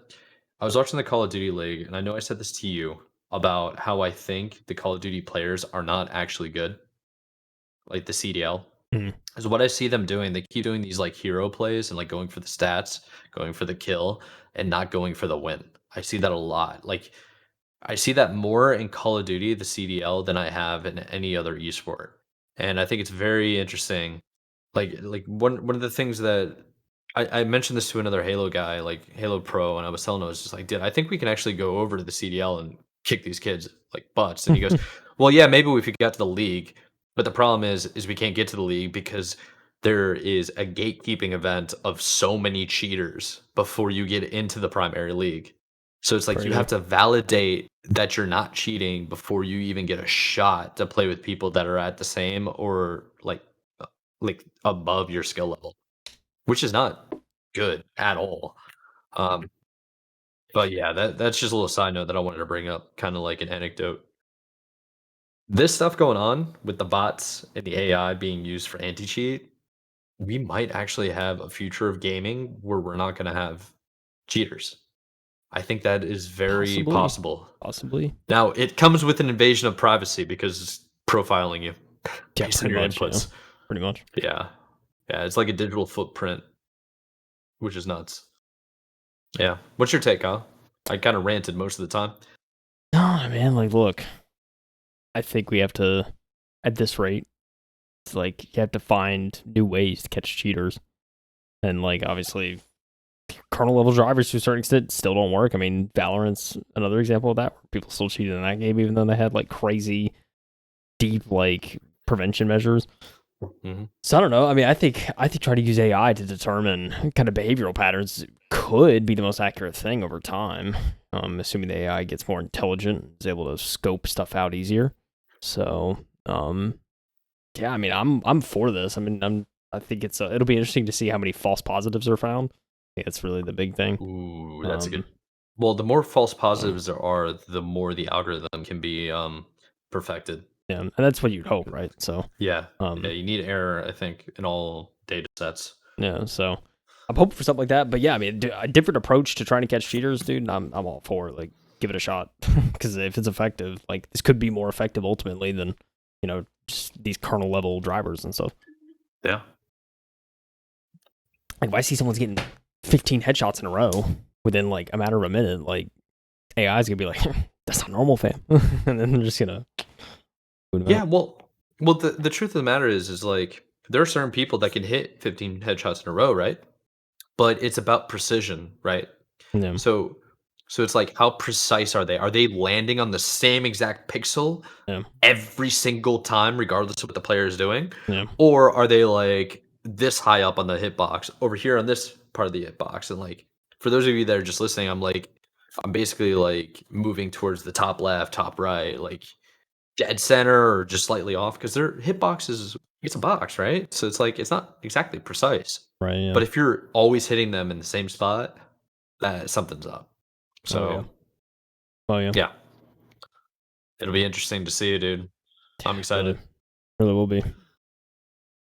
I was watching the Call of Duty League, and I know I said this to you about how I think the Call of Duty players are not actually good, like the CDL. Mhm. Is what I see them doing. They keep doing these like hero plays and like going for the stats, going for the kill, and not going for the win. I see that a lot. Like I see that more in Call of Duty, the CDL, than I have in any other esport. and I think it's very interesting. Like one of the things that I mentioned this to another Halo guy, like Halo Pro, and I was telling him, I was just like, dude, I think we can actually go over to the CDL and kick these kids like butts. And he goes, well, yeah, maybe if we got to the league, but the problem is we can't get to the league because there is a gatekeeping event of so many cheaters before you get into the primary league. So it's like you Crazy. have to validate that you're not cheating before you even get a shot to play with people that are at the same or like above your skill level, which is not good at all. Um, but yeah, that's just a little side note that I wanted to bring up, kind of like an anecdote. This stuff going on with the bots and the AI being used for anti-cheat, we might actually have a future of gaming where we're not going to have cheaters. I think that is very Possibly. possible. Possibly. Now, it comes with an invasion of privacy because it's profiling you Yeah, based on pretty your much. Yeah, inputs. pretty much. Yeah. Yeah, it's like a digital footprint, which is nuts. Yeah. What's your take, Kyle? I kind of ranted most of the time. No, man. Like, look, I think we have to, at this rate, it's like you have to find new ways to catch cheaters, and like obviously, kernel level drivers to a certain extent still don't work. I mean, Valorant's another example of that. Where people still cheated in that game, even though they had like crazy deep like prevention measures. Mhm. So I don't know. I mean, I think trying to use AI to determine kind of behavioral patterns could be the most accurate thing over time. Assuming the AI gets more intelligent, is able to scope stuff out easier. So, yeah, I mean, I'm for this. I mean, I think it'll be interesting to see how many false positives are found. I think that's really the big thing. Ooh, that's a good. Um, Well, the more false uh, positives there are, the more the algorithm can be perfected. yeah, and that's what you'd hope, right? So, Yeah. Yeah, um, you need error, I think, in all data sets. yeah, so I'm hoping for something like that. But yeah, I mean, a different approach to trying to catch cheaters, dude. I'm all for it. Like, give it a shot because if it's effective, like this could be more effective ultimately than just these kernel level drivers and stuff. Yeah. Like, if I see someone's getting 15 headshots in a row within like a matter of a minute, like AI is gonna be like, that's not normal, fam, and then they're just gonna boot 'em Yeah, out. well, the truth of the matter is like there are certain people that can hit 15 headshots in a row, right? But it's about precision, right? Yeah, So so it's like how precise are they? Are they landing on the same exact pixel yeah, every single time regardless of what the player is doing? yeah, Or are they like this high up on the hitbox over here on this part of the hitbox? And like for those of you that are just listening, I'm basically like moving towards the top left, top right, like dead center or just slightly off because their hitbox is it's a box, right? So it's like it's not exactly precise. right, yeah, But if you're always hitting them in the same spot, that something's up. oh yeah, So oh yeah, yeah, it'll be interesting to see, dude. I'm really, excited. really will be.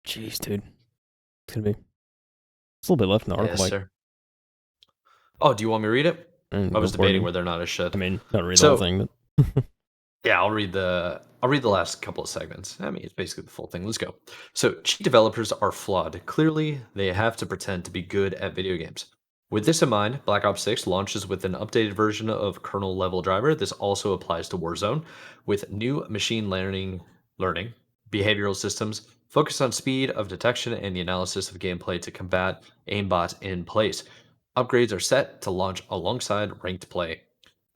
Jeez, dude, it's gonna be. It's a little bit left in the article, Yes, like, sir. Oh, do you want me to read it? I go was for it, debating dude. whether or not I should. I mean, not read the whole So thing, but yeah, I'll read the last couple of segments. I mean, it's basically the full thing. Let's go. So, cheat developers are flawed. Clearly, they have to pretend to be good at video games. With this in mind, Black Ops 6 launches with an updated version of kernel level driver. This also applies to Warzone with new machine learning behavioral systems focused on speed of detection and the analysis of gameplay to combat aimbot in place. Upgrades are set to launch alongside ranked play.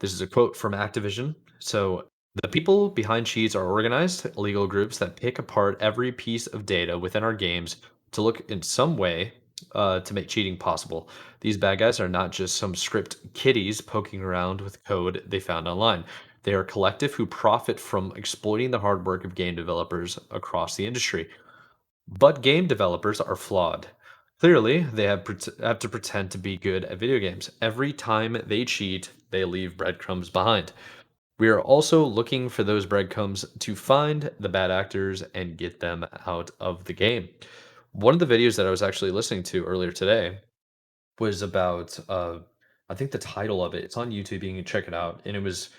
This is a quote from Activision. So, the people behind cheats are organized legal groups that pick apart every piece of data within our games to look in some way to make cheating possible. These bad guys are not just some script kiddies poking around with code they found online. They are a collective who profit from exploiting the hard work of game developers across the industry. But game developers are flawed. Clearly, they have to pretend to be good at video games. Every time they cheat, they leave breadcrumbs behind. We are also looking for those breadcrumbs to find the bad actors and get them out of the game. One of the videos that I was actually listening to earlier today was about, I think the title of it, it's on YouTube, you can check it out. And it was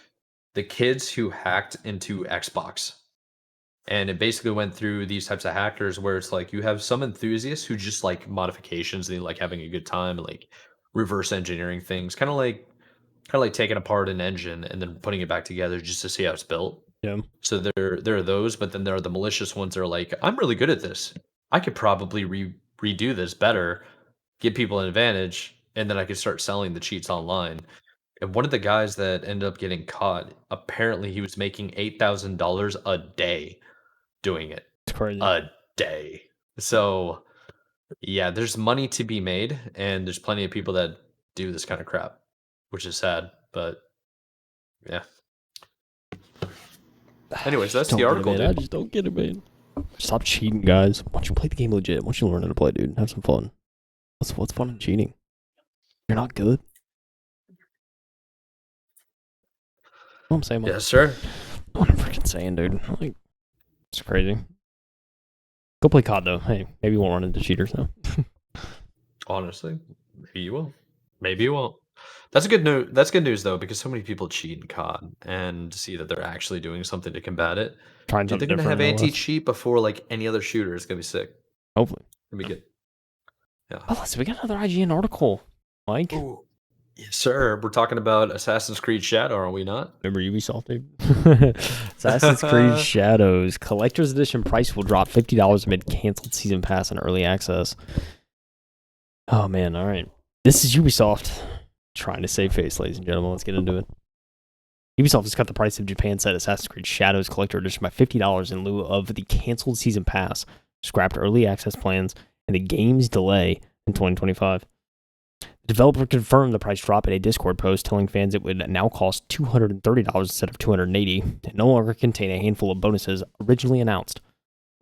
the kids who hacked into Xbox. And it basically went through these types of hackers where it's like you have some enthusiasts who just like modifications and they like having a good time and like reverse engineering things, kind of like taking apart an engine and then putting it back together just to see how it's built. Yeah. So there are those, but then there are the malicious ones that are like, I'm really good at this. I could probably redo this better, give people an advantage, and then I could start selling the cheats online. And one of the guys that ended up getting caught, apparently he was making $8,000 a day doing it. It's crazy. A day. So yeah, there's money to be made, and there's plenty of people that do this kind of crap, which is sad. But yeah. Anyways, Just that's don't the get it, article, man. I dude. just don't get it, man. Stop cheating, guys. Why don't you play the game legit? Why don't you learn how to play, dude? Have some fun. What's fun in cheating? You're not good. You know what I'm saying, man? Yes, sir. What I'm freaking saying, dude. Like, it's crazy. Go play COD though. Hey, maybe you won't run into cheaters now. Honestly, maybe you will. Maybe you won't. That's good news. That's good news though, because so many people cheat in COD, and to see that they're actually doing something to combat it. Trying Dude, they're something gonna have different, no less. anti-cheat before like any other shooter. It's gonna be sick. Hopefully. It's gonna be good. Yeah. Oh, listen, we got another IGN article, Mike. Ooh. Yes, sir. We're talking about Assassin's Creed Shadow, are we not? Remember Ubisoft, dude? Assassin's Creed Shadows Collector's Edition price will drop $50 amid canceled season pass and early access. Oh man, all right. This is Ubisoft trying to save face, ladies and gentlemen. Let's get into it. Ubisoft has cut the price of Japan set Assassin's Creed Shadows Collector Edition by $50 in lieu of the canceled season pass, scrapped early access plans, and the game's delay in 2025. The developer confirmed the price drop in a Discord post, telling fans it would now cost $230 instead of $280, and no longer contain a handful of bonuses originally announced.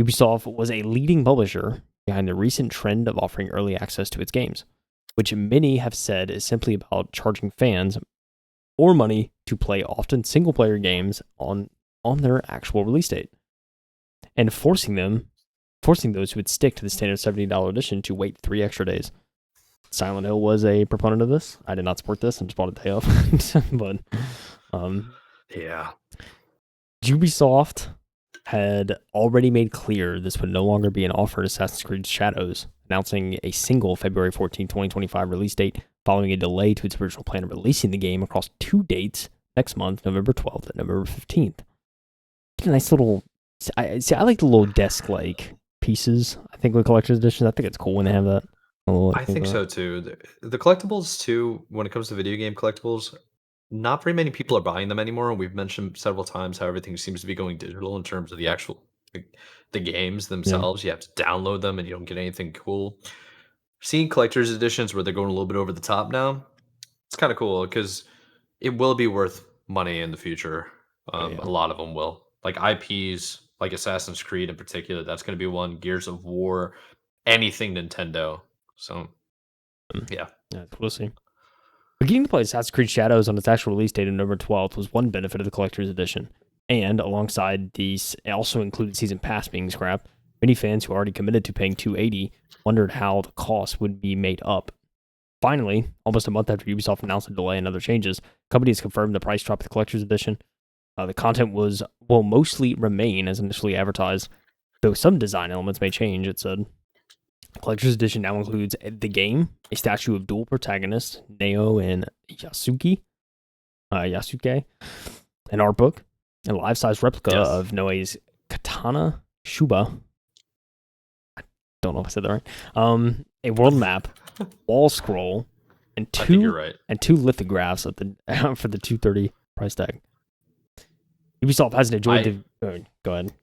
Ubisoft was a leading publisher behind the recent trend of offering early access to its games, which many have said is simply about charging fans more money to play often single-player games on their actual release date, and forcing those who would stick to the standard $70 edition to wait 3 extra days. Silent Hill was a proponent of this. I did not support this and just bought a day off. But yeah. Ubisoft had already made clear this would no longer be an offer in Assassin's Creed Shadows, announcing a single February 14, 2025 release date following a delay to its original plan of releasing the game across 2 dates next month, November 12th and November 15th. Get a nice little... I like the little desk-like pieces, I think, with Collector's Edition. I think it's cool when they have that. I think so too. The collectibles too, when it comes to video game collectibles, not very many people are buying them anymore. And we've mentioned several times how everything seems to be going digital in terms of the actual the games themselves. You have to download them and you don't get anything cool. Seeing collector's editions where they're going a little bit over the top now, it's kind of cool because it will be worth money in the future. A lot of them will. Like IPs, like Assassin's Creed in particular, that's going to be one. Gears of War, anything Nintendo. So, yeah, we'll see. Beginning to play Assassin's Creed Shadows on its actual release date of November 12th was one benefit of the Collector's Edition, and alongside these, it also included Season Pass being scrapped. Many fans who already committed to paying $280 wondered how the cost would be made up. Finally, almost a month after Ubisoft announced the delay and other changes, the company has confirmed the price drop of the Collector's Edition. The content will mostly remain as initially advertised, though some design elements may change, it said. Collector's Edition now includes the game, a statue of dual protagonists, Neo and Yasuke, an art book, a life-size replica of Noe's katana Shuba. I don't know if I said that right. A world map, wall scroll, and two lithographs at the for the $230 price tag. Ubisoft hasn't enjoyed go ahead.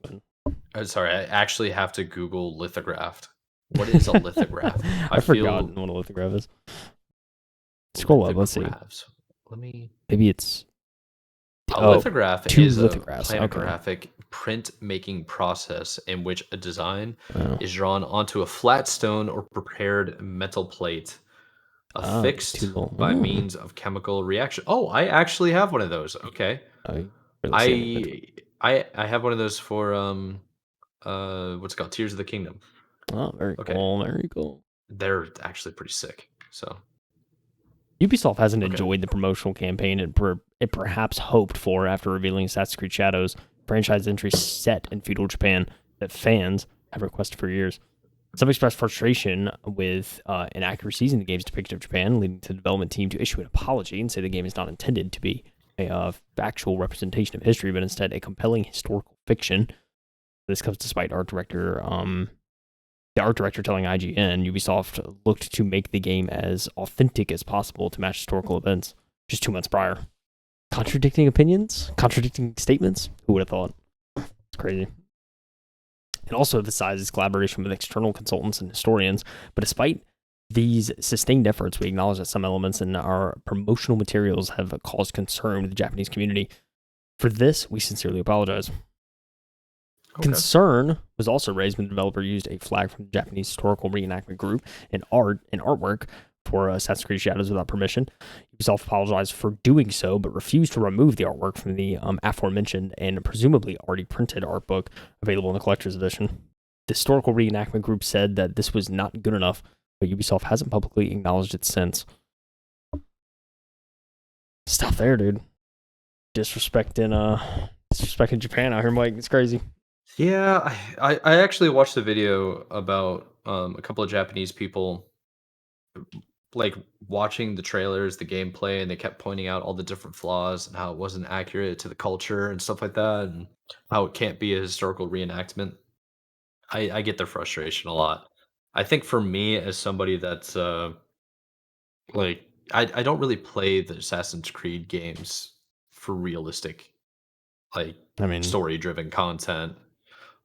Sorry, I actually have to Google lithographed. What is a lithograph? I forgot what a lithograph is. Scroll up, let's see. Maybe it's... A lithograph is a planographic print-making process in which a design is drawn onto a flat stone or prepared metal plate, affixed by means of chemical reaction. Oh, I actually have one of those. Okay. I have one of those for what's it called? Tears of the Kingdom. Oh, very cool. Very cool. They're actually pretty sick. So Ubisoft hasn't enjoyed the promotional campaign it perhaps hoped for after revealing Assassin's Creed Shadows franchise entry set in feudal Japan that fans have requested for years. Some expressed frustration with inaccuracies in the game's depiction of Japan, leading to the development team to issue an apology and say the game is not intended to be a factual representation of history, but instead a compelling historical fiction. This comes despite the art director telling IGN Ubisoft looked to make the game as authentic as possible to match historical events just 2 months prior. Contradicting opinions? Contradicting statements? Who would have thought? It's crazy. It also emphasizes collaboration with external consultants and historians, but despite these sustained efforts, we acknowledge that some elements in our promotional materials have caused concern with the Japanese community. For this, we sincerely apologize. Okay. Concern was also raised when the developer used a flag from the Japanese historical reenactment group and artwork for Assassin's Creed Shadows without permission. Ubisoft apologized for doing so, but refused to remove the artwork from the aforementioned and presumably already printed art book available in the collector's edition. The historical reenactment group said that this was not good enough, but Ubisoft hasn't publicly acknowledged it since. Stop there, dude. Disrespecting Japan out here, Mike. It's crazy. Yeah, I actually watched the video about a couple of Japanese people like watching the trailers, the gameplay, and they kept pointing out all the different flaws and how it wasn't accurate to the culture and stuff like that, and how it can't be a historical reenactment. I get their frustration a lot. I think for me, as somebody that's like I don't really play the Assassin's Creed games for realistic, like story driven content.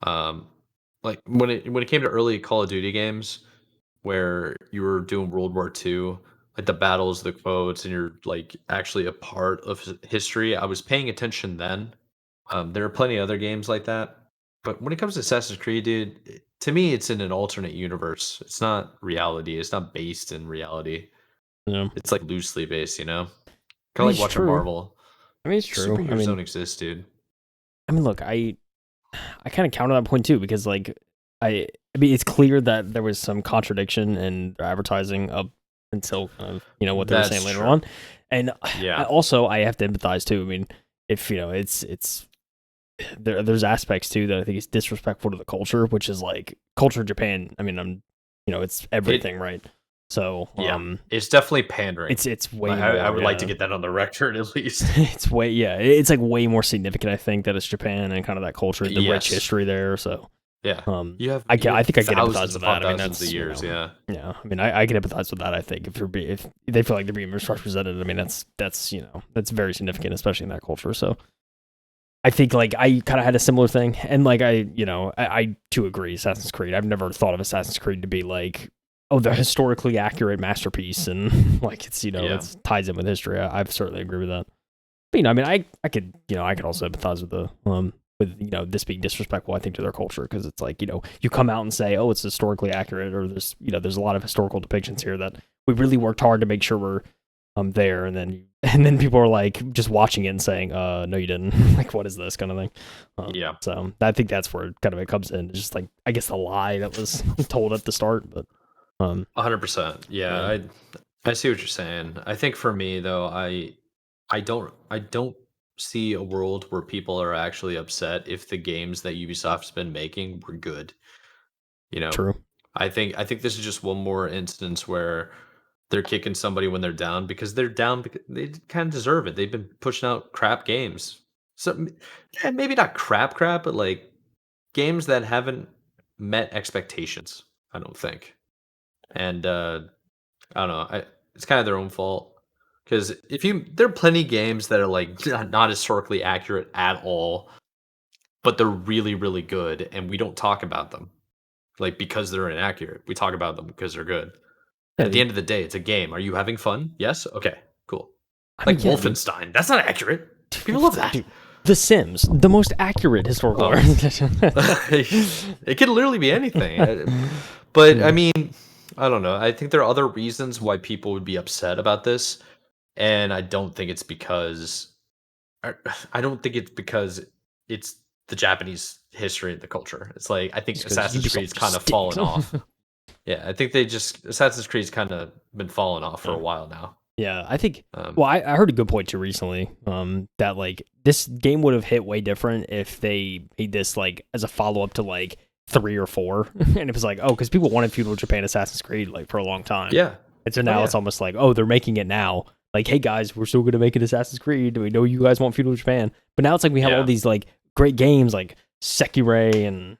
Like when it came to early Call of Duty games where you were doing World War II, like the battles, the quotes, and you're like actually a part of history, I was paying attention then. There are plenty of other games like that. But when it comes to Assassin's Creed, dude, to me, it's in an alternate universe. It's not reality. It's not based in reality. Yeah. It's like loosely based, you know? Kind of like watching Marvel. I mean, it's true. Superheroes don't exist, dude. I mean, look, I kind of counter that point too, because like I mean, it's clear that there was some contradiction in advertising up until what they were saying later on, and I have to empathize too. I mean, if it's there's aspects too that I think is disrespectful to the culture, which is like culture of Japan. I mean, it's everything, right? So it's definitely pandering. It's way. I would like to get that on the record at least. It's like way more significant. I think that it's Japan and kind of that culture, the rich history there. So yeah, I think I can empathize with that. I mean, that's years. Yeah. I mean, I can empathize with that. I think if they feel like they're being misrepresented, I mean, that's very significant, especially in that culture. So I think like I kind of had a similar thing, and like I too agree. Assassin's Creed. I've never thought of Assassin's Creed to be like, oh, the historically accurate masterpiece, and like it's it ties in with history. I certainly agree with that. But I mean, I could also empathize with the with this being disrespectful, I think, to their culture, because it's like you come out and say, oh, it's historically accurate, or there's a lot of historical depictions here that we really worked hard to make sure we're there, and then people are like just watching it and saying, no, you didn't. Like, what is this kind of thing? So I think that's where kind of it comes in. It's just like, I guess, the lie that was told at the start, but 100%. Yeah, I see what you're saying. I think for me though, I don't see a world where people are actually upset if the games that Ubisoft's been making were good. True. I think this is just one more instance where they're kicking somebody when they're down, because they're down because they kind of deserve it. They've been pushing out crap games. So maybe not crap, but like games that haven't met expectations, I don't think. And I don't know. It's kind of their own fault, because there are plenty of games that are like not historically accurate at all, but they're really, really good, and we don't talk about them like because they're inaccurate. We talk about them because they're good. At the end of the day, it's a game. Are you having fun? Yes. Okay. Cool. Like Wolfenstein. That's not accurate. People love that. Dude, The Sims, the most accurate historical art. It can literally be anything. But I mean, I don't know. I think there are other reasons why people would be upset about this, and I don't think it's because it's the Japanese history and the culture. It's like, I think Assassin's Creed's kind of fallen off. Yeah, I think Assassin's Creed's kind of been falling off for a while now. Yeah, I think. I heard a good point too recently. That like this game would have hit way different if they made this like as a follow up to like 3 or 4, and it was like, oh, because people wanted feudal Japan Assassin's Creed like for a long time. Yeah, and so now it's almost like, oh, they're making it now like, hey guys, we're still going to make an Assassin's Creed. We know you guys want feudal Japan, but now it's like we have all these like great games like Sekiro and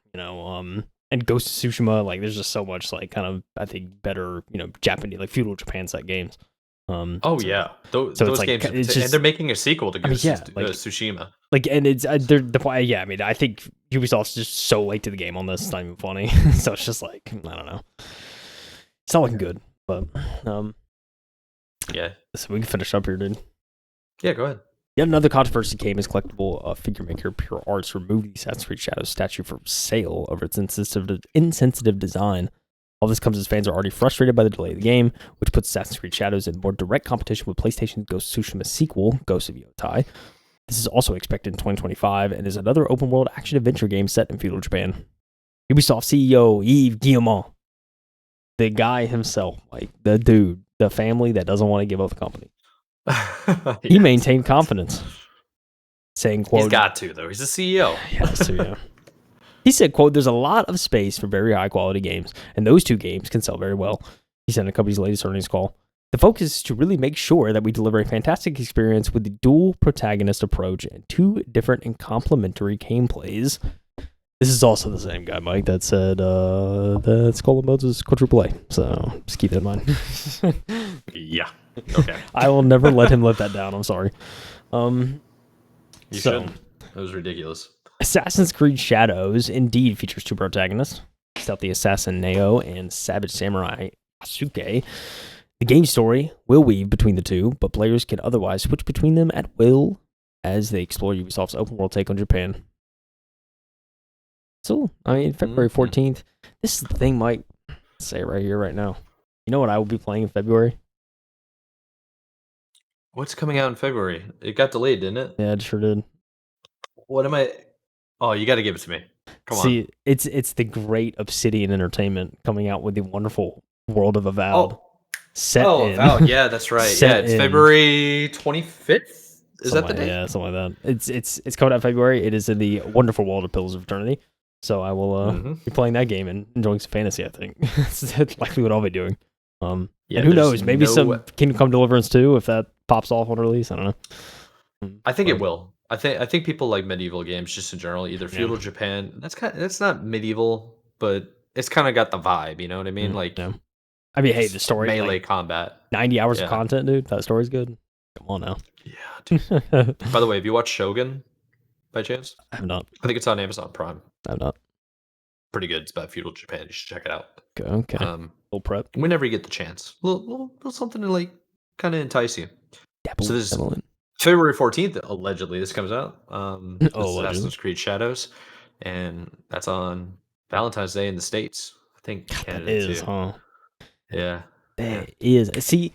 and Ghost of Tsushima. Like, there's just so much like kind of, I think, better Japanese like feudal Japan set games. Those like, games, it's and they're making a sequel to like, Tsushima. Like, and it's I mean, I think Ubisoft's just so late to the game on this. It's not even funny. So it's just like, I don't know. It's not looking good, but yeah. So we can finish up here, dude. Yeah, go ahead. Yet another controversy came as collectible figure maker Pure Arts removed the Assassin's Creed Shadows statue from sale over its insensitive design. All this comes as fans are already frustrated by the delay of the game, which puts Assassin's Creed Shadows in more direct competition with PlayStation's Ghost of Tsushima sequel, Ghost of Yotai. This is also expected in 2025 and is another open-world action-adventure game set in feudal Japan. Ubisoft CEO Yves Guillemot, the guy himself, like the dude, the family that doesn't want to give up the company. He maintained confidence, saying, quote, he's got to, though. He's the CEO. He has to, yeah. He said, quote, there's a lot of space for very high-quality games, and those two games can sell very well. He said in the company's latest earnings call. The focus is to really make sure that we deliver a fantastic experience with the dual protagonist approach and two different and complementary gameplays. This is also the same guy, Mike, that said that Skull and Bones is quadruple A. So just keep that in mind. Yeah. Okay. I will never let him let that down. I'm sorry. You should. That was ridiculous. Assassin's Creed Shadows indeed features two protagonists, stealthy assassin Neo and savage samurai Asuke. The game story will weave between the two, but players can otherwise switch between them at will as they explore Ubisoft's open world take on Japan. So, I mean, February 14th. This is the thing, Mike. I'll say it right here, right now. You know what I will be playing in February? What's coming out in February? It got delayed, didn't it? Yeah, it sure did. What am I? Oh, you got to give it to me. Come on. See, it's the great Obsidian Entertainment coming out with the wonderful World of Avowed. Avowed. Yeah, that's right. Yeah, it's February 25th. Is that the date? Yeah, something like that. It's coming out in February. It is in the wonderful world of Pillars of Eternity. So I will be playing that game and enjoying some fantasy, I think. That's likely what I'll be doing. And who knows? Maybe some Kingdom Come Deliverance 2 if that pops off on release. I don't know. I think it will. I think people like medieval games just in general, either feudal Japan. That's not medieval, but it's kind of got the vibe, you know what I mean? Like, I mean, hey, the story, melee combat, 90 hours of content, dude. That story's good. Come on now. Yeah. Dude. By the way, have you watched Shogun by chance? I have not. I think it's on Amazon Prime. I have not. Pretty good. It's about feudal Japan. You should check it out. Okay. Little prep. Whenever you get the chance, little something to like kind of entice you. So this is February 14th, allegedly, this comes out. Assassin's Creed Shadows, and that's on Valentine's Day in the States. I think Canada is, too. Huh? Yeah, that is. See,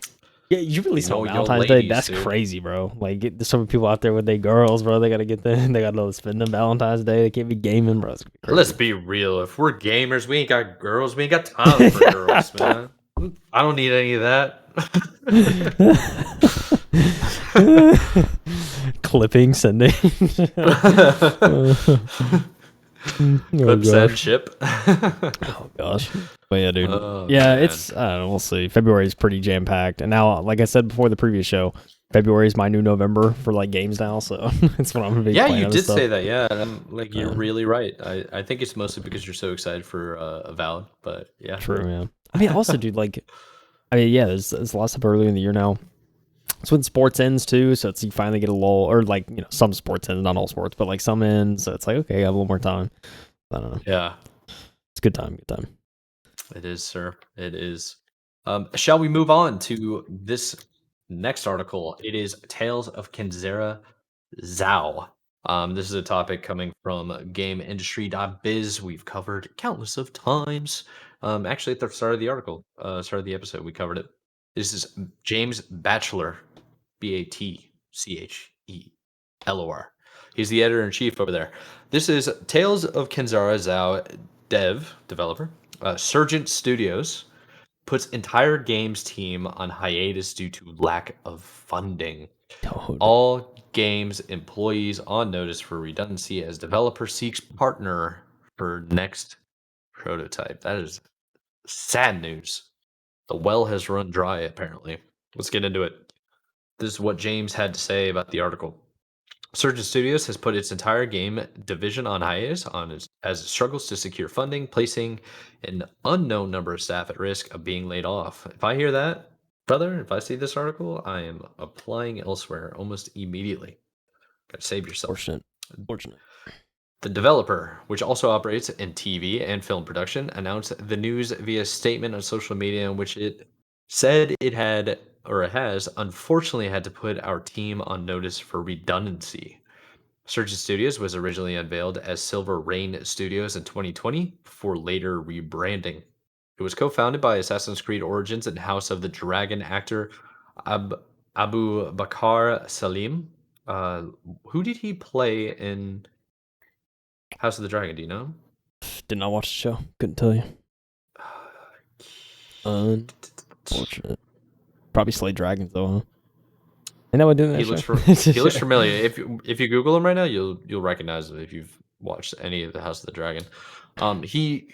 yeah, you really saw Valentine's Day. That's crazy, bro. Like, there's so many people out there with their girls, bro. They gotta get them. They gotta spend them Valentine's Day. They can't be gaming, bro. Let's be real. If we're gamers, we ain't got girls. We ain't got time for girls, man. I don't need any of that. Clipping, sending. Clip, send, ship. Oh gosh. But yeah, dude. It's I don't know, we'll see. February is pretty jam packed, and now, like I said before the previous show, February is my new November for like games now. So it's what I'm gonna be. Yeah, you did say that. Yeah, like you're really right. I think it's mostly because you're so excited for Avowed, but yeah, true. Yeah. I mean, also, dude, like, there's a lot of stuff earlier in the year now. It's when sports ends too, so you finally get a lull, or like some sports ends, not all sports, but like some ends. So it's like, okay, I have a little more time. I don't know. Yeah, it's a good time. Good time. It is, sir. It is. Shall we move on to this next article? It is Tales of Kenzera Zhao. This is a topic coming from GameIndustry.biz. We've covered countless of times. Actually, at the start of the article, start of the episode, we covered it. This is James Batchelor, Batchelor. He's the editor-in-chief over there. This is Tales of Kenzera Zhao developer. Surgent Studios puts entire games team on hiatus due to lack of funding. All games employees on notice for redundancy as developer seeks partner for next prototype. That is sad news. The well has run dry, apparently. Let's get into it. This is what James had to say about the article. Surgent Studios has put its entire game division on hiatus as it struggles to secure funding, placing an unknown number of staff at risk of being laid off. If I hear that, brother, if I see this article, I am applying elsewhere almost immediately. Gotta save yourself. Fortunate. Fortunate. The developer, which also operates in TV and film production, announced the news via statement on social media in which it said it had or it has unfortunately had to put our team on notice for redundancy. Surgent Studios was originally unveiled as Silver Rain Studios in 2020 before later rebranding. It was co-founded by Assassin's Creed Origins and House of the Dragon actor Ab- Abu Bakr Salim. Uh, who did he play in House of the Dragon? Do you know? Did not watch the show. Couldn't tell you. Unfortunate. Probably Slay Dragons though, huh? Ain't that what doing that He looks familiar. If you Google him right now, you'll recognize him if you've watched any of the House of the Dragon. He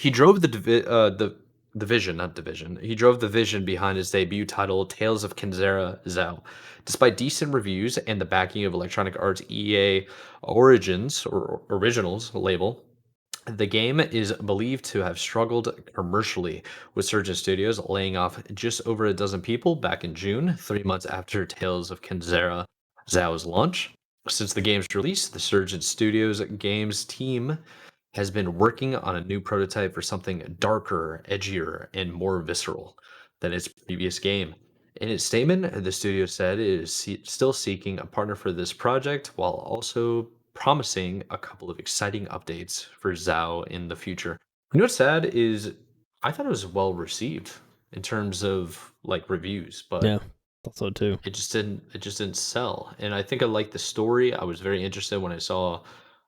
drove the vision, not division. He drove the vision behind his debut title, Tales of Kenzera Zao. Despite decent reviews and the backing of Electronic Arts EA Origins or Originals label, the game is believed to have struggled commercially, with Surgeon Studios laying off just over a dozen people back in June, 3 months after Tales of Kenzera Zao's launch. Since the game's release, the Surgeon Studios games team has been working on a new prototype for something darker, edgier, and more visceral than its previous game. In its statement, the studio said it is still seeking a partner for this project while also promising a couple of exciting updates for Zhao in the future. You know what's sad is I thought it was well received in terms of like reviews, but Yeah, thought so too. it just didn't sell. And I think I liked the story. I was very interested when I saw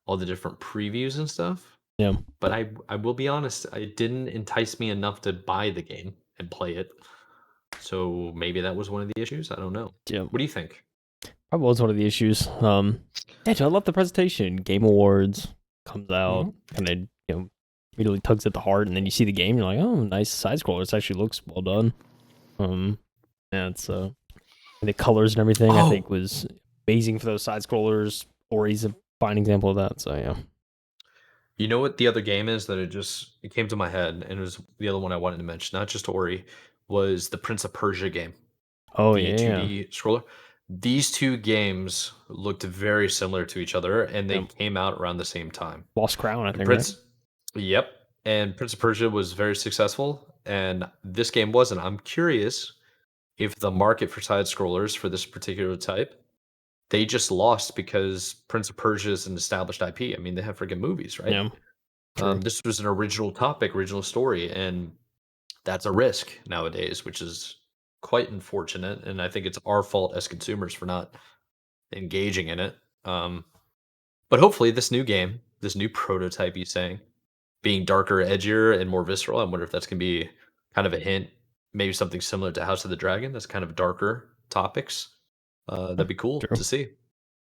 all the different previews and stuff. Yeah. But I will be honest, it didn't entice me enough to buy the game and play it. So maybe that was one of the issues. I don't know. Yeah. What do you think? Probably was one of the issues. Yeah, I love the presentation. Game Awards comes out, kind of immediately tugs at the heart, and then you see the game, you're like, oh, nice side scroller. It actually looks well done. Yeah, it's the colors and everything I think was amazing for those side scrollers. Ori's a fine example of that. So yeah. You know what the other game is that it came to my head, and it was the other one I wanted to mention, not just Ori, was the Prince of Persia game, Oh the yeah. 2D scroller. These two games looked very similar to each other, and they came out around the same time. Lost Crown, I And think. Prince, yep, and Prince of Persia was very successful, and this game wasn't. I'm curious if the market for side scrollers for this particular type, they just lost because Prince of Persia is an established IP. I mean, they have freaking movies, right? Yeah. True. This was an original topic, original story, and that's a risk nowadays, which is quite unfortunate. And I think it's our fault as consumers for not engaging in it. But hopefully, this new game, this new prototype, you saying, being darker, edgier, and more visceral. I wonder if that's gonna be kind of a hint, maybe something similar to House of the Dragon. That's kind of darker topics. That'd be cool True. to see.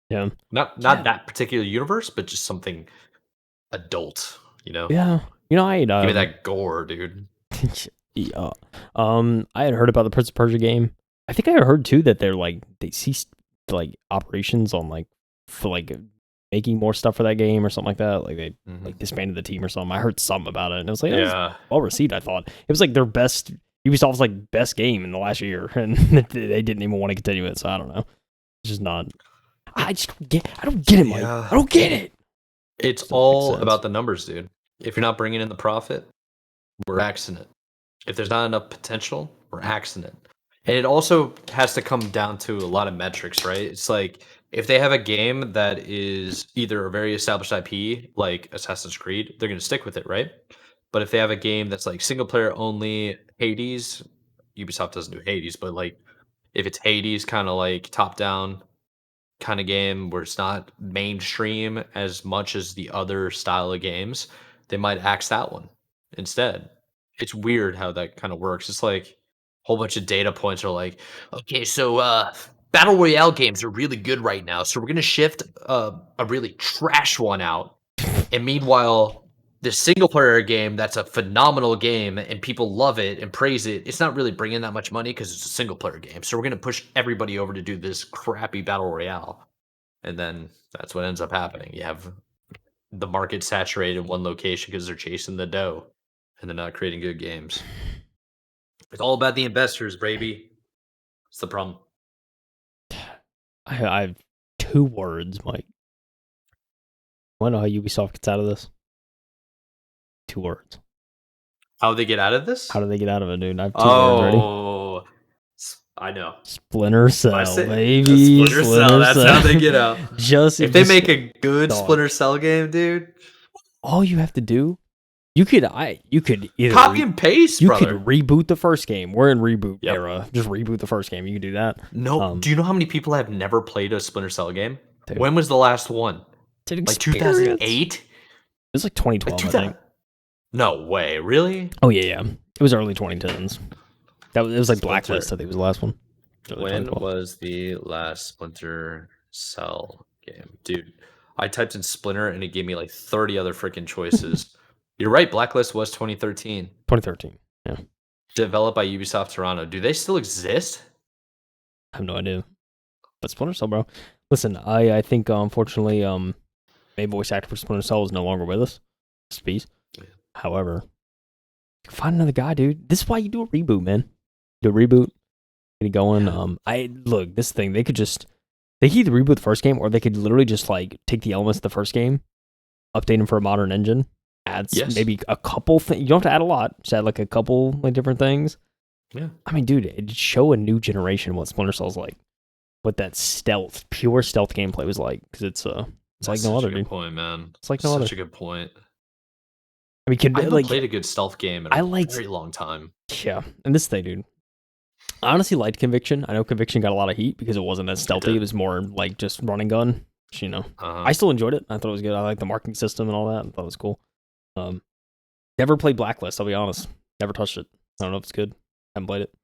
Yeah. Not that particular universe, but just something adult. You know, Yeah. I had give me that gore, dude. yeah. I had heard about the Prince of Persia game. I think I had heard too that they ceased operations on for making more stuff for that game or something like that. Like they disbanded the team or something. I heard something about it, and it was like, it was well received. I thought it was like their best Ubisoft's best game in the last year, and they didn't even want to continue it. So I don't know. It's just not. I don't get it, Mike. I don't get it. It's all about the numbers, dude. If you're not bringing in the profit, we're axing it. If there's not enough potential, we're axing it. And it also has to come down to a lot of metrics, right? It's like if they have a game that is either a very established IP, like Assassin's Creed, they're going to stick with it, right? But if they have a game that's like single player only, Hades, Ubisoft doesn't do Hades, but if it's Hades, kind of like top down kind of game where it's not mainstream as much as the other style of games, they might axe that one instead. It's weird how that kind of works. It's like a whole bunch of data points are like, okay, so battle royale games are really good right now, so we're gonna shift a really trash one out, and meanwhile this single player game that's a phenomenal game and people love it and praise it, it's not really bringing that much money because it's a single player game. So we're going to push everybody over to do this crappy battle royale. And then that's what ends up happening. You have the market saturated in one location because they're chasing the dough and they're not creating good games. It's all about the investors, baby. It's the problem. I have 2 words, Mike. Want to know how Ubisoft gets out of this? 2 words. How they get out of this? How do they get out of it, dude? I have 2 words ready. Oh, I know. Splinter Cell, baby. Splinter Cell. That's how they get out. If they make a good Splinter Cell game, dude, all you have to do, you could either copy and paste. You could reboot the first game. We're in reboot era. Just reboot the first game. You can do that. No, do you know how many people have never played a Splinter Cell game? Dude. When was the last one? Like 2008. It was like 2012. I think. No way, really? Oh yeah. It was early 2010s. It was like Blacklist. I think was the last one. When was the last Splinter Cell game, dude? I typed in Splinter and it gave me like 30 other freaking choices. You're right. Blacklist was 2013. 2013. Yeah. Developed by Ubisoft Toronto. Do they still exist? I have no idea. But Splinter Cell, bro. Listen, I think unfortunately, main voice actor for Splinter Cell is no longer with us. Peace. Yeah. However, you can find another guy, dude. This is why you do a reboot, man. Do a reboot. Get it going. Yeah. This thing, they could either reboot the first game or they could literally just like take the elements of the first game, update them for a modern engine, add maybe a couple things. You don't have to add a lot. Just add like a couple like different things. Yeah. I mean, dude, it'd show a new generation what Splinter Cell's like. What that pure stealth gameplay was like. Because it's like no other, dude. That's a good point, man. It's like no other. Such a good point. I mean, I haven't played a good stealth game in a very long time. Yeah. And this thing, dude. I honestly liked Conviction. I know Conviction got a lot of heat because it wasn't as stealthy. It was more like just run and gun. Which, you know, I still enjoyed it. I thought it was good. I liked the marking system and all that. I thought it was cool. Never played Blacklist. I'll be honest. Never touched it. I don't know if it's good. Haven't played it.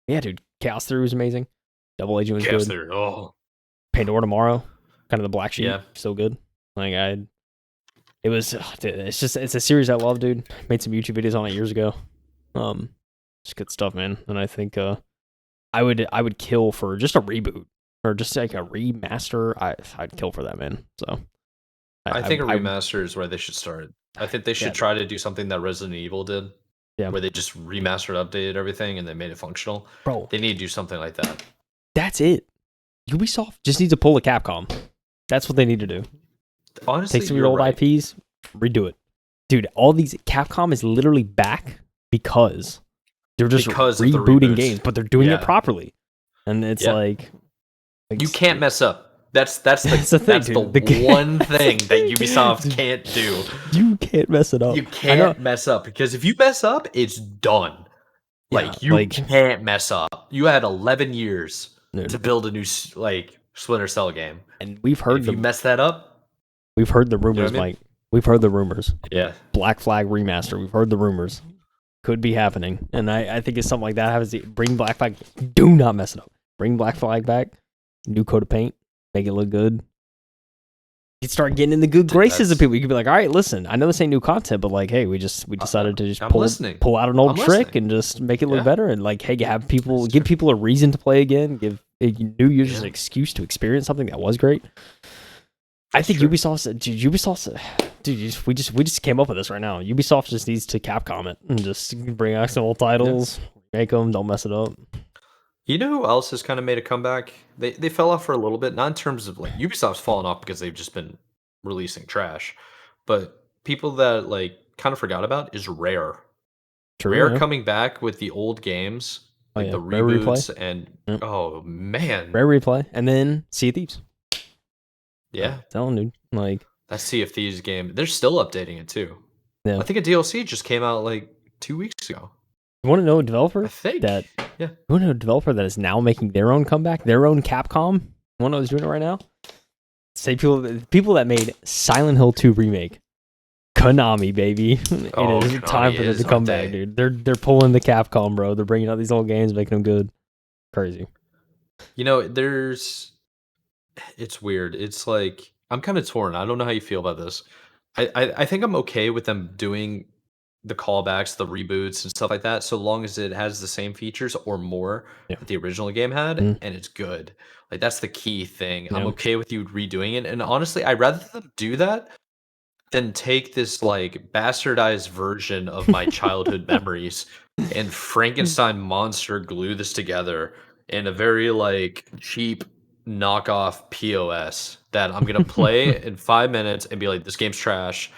Yeah, dude. Chaos Theory was amazing. Double Agent was Chaos good. Theory. Oh. Pandora Tomorrow, kind of the black sheep. Yeah. Still good. Like it's a series I love, dude. Made some YouTube videos on it years ago. It's good stuff, man. And I think I would kill for just a reboot or just like a remaster. I'd kill for that, man. So I think a remaster is where they should start. I think they should try to do something that Resident Evil did. Yeah. Where they just remastered, updated everything, and they made it functional. Bro, they need to do something like that. That's it. Ubisoft just needs to pull a Capcom. That's what they need to do. Honestly, take some of your old IPs, redo it. Dude, all these Capcom is literally back because they're just rebooting games, but they're doing it properly. And it's like you can't mess up. That's the one thing that Ubisoft can't do. You can't mess it up. You can't mess up because if you mess up, it's done. Like you can't mess up. You had 11 years to build a new Splinter Cell game, and we've heard if you mess that up. We've heard the rumors, you know what I mean? Mike. We've heard the rumors. Yeah, Black Flag remaster. We've heard the rumors. Could be happening, and I think it's something like that happens. Bring Black Flag. Do not mess it up. Bring Black Flag back. New coat of paint. Make it look good. You start getting in the good graces of people. You could be like, all right, listen, I know this ain't new content, but like, hey, we decided to just pull out an old trick and just make it look better. And like, hey, give people a reason to play again. Give new users an excuse to experience something that was great. I think Ubisoft, we just came up with this right now. Ubisoft just needs to Capcom it and just bring out some old titles, make them, don't mess it up. You know who else has kind of made a comeback? They fell off for a little bit, not in terms of like Ubisoft's fallen off because they've just been releasing trash, but people that like kind of forgot about is Rare. Rare coming back with the old games, like the reboots, and oh man, Rare Replay, and then Sea of Thieves. Yeah, telling dude, like that Sea of Thieves game, they're still updating it too. Yeah, I think a DLC just came out like 2 weeks ago. You want to know a developer? I think that. Yeah. You want to know a developer that is now making their own comeback, their own Capcom? You want to know who's doing it right now? Say people that made Silent Hill 2 remake. Konami, baby. It is time for them to come back, dude. They're pulling the Capcom, bro. They're bringing out these old games, making them good. Crazy. You know, it's weird. It's like I'm kind of torn. I don't know how you feel about this. I think I'm okay with them doing the callbacks, the reboots, and stuff like that, so long as it has the same features or more Yeah. that the original game had, Mm, and it's good. Like, that's the key thing. I'm yeah. okay with you redoing it, and honestly, I'd rather them do that than take this, like, bastardized version of my childhood memories and Frankenstein monster glue this together in a very, like, cheap knockoff POS that I'm gonna play in 5 minutes and be like, "This game's trash,"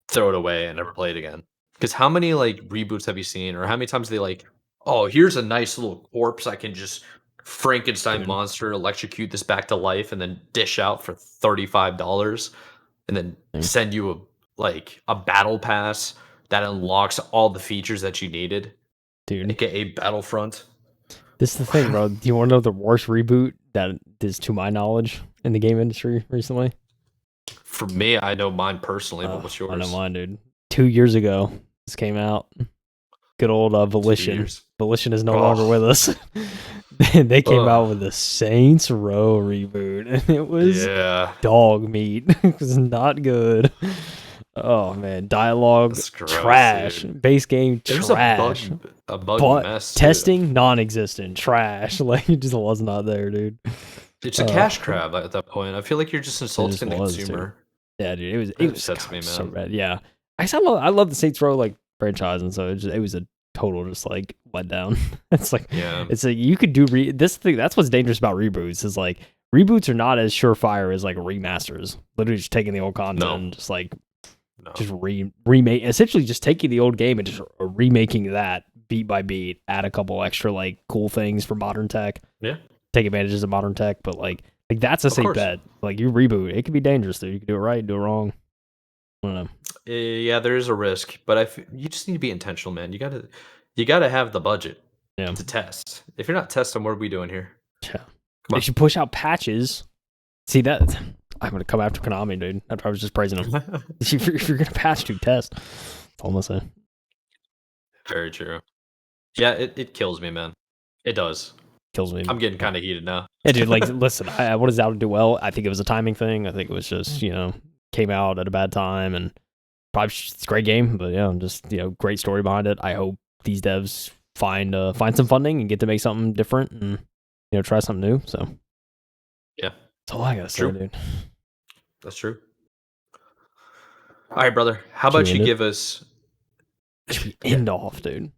throw it away, and never play it again. Because how many, like, reboots have you seen, or how many times they like, "Oh, here's a nice little corpse I can just Frankenstein Dude. monster electrocute this back to life and then dish out for $35," and then Yeah. send you a battle pass that unlocks all the features that you needed, Dude. aka Battlefront. This is the thing, bro. Do you want to know the worst reboot that is, to my knowledge, in the game industry recently? For me, I know mine personally, but what's I know yours? mine, dude. 2 years ago, this came out. Good old 2 Volition. years. Volition is no longer with Oh, us. They came out ugh. with the Saints Row reboot, and it was Yeah, dog meat. It was not good. Oh man, dialogue that's gross, trash, dude. base game It was a trash, bug but mess too. testing non-existent, trash. Like it just was not there, dude. It's a Uh, cash grab at that point. I feel like you're just it just insulting the was, dude. consumer. Yeah, dude, it was It it was upsets God, me, so man. bad. Yeah, I love the Saints Row like franchise, and so it was a total just like letdown. Yeah. It's like you could do this thing. That's what's dangerous about reboots is like reboots are not as surefire as like remasters. Literally just taking the old content No. and just like No. just remake, essentially just taking the old game and just remaking that beat by beat, add a couple extra like cool things for modern tech, Yeah. take advantages of modern tech, but like that's a Of safe course. bet. Like you reboot, it can be dangerous, dude. You can do it right, do it wrong. I don't know. Yeah, there is a risk, but you just need to be intentional, man. You gotta have the budget Yeah. to test. If you're not testing, what are we doing here? Yeah. Come They should push out patches. See that? I'm gonna come after Konami, dude. After I was just praising them. on. If you're gonna patch, do test. That's all I'm gonna say. Very true. Yeah, it kills me, man. It does. Kills me. I'm getting kind of heated now. Yeah, dude. Like, listen, what does Zelda do well? I think it was a timing thing. I think it was just came out at a bad time, and probably it's a great game, but yeah, just great story behind it. I hope these devs find some funding and get to make something different and try something new. So Yeah, that's all I gotta say, true. dude. That's true. All right, brother. How Should we about you end it? give us? Should we Yeah, end off, dude?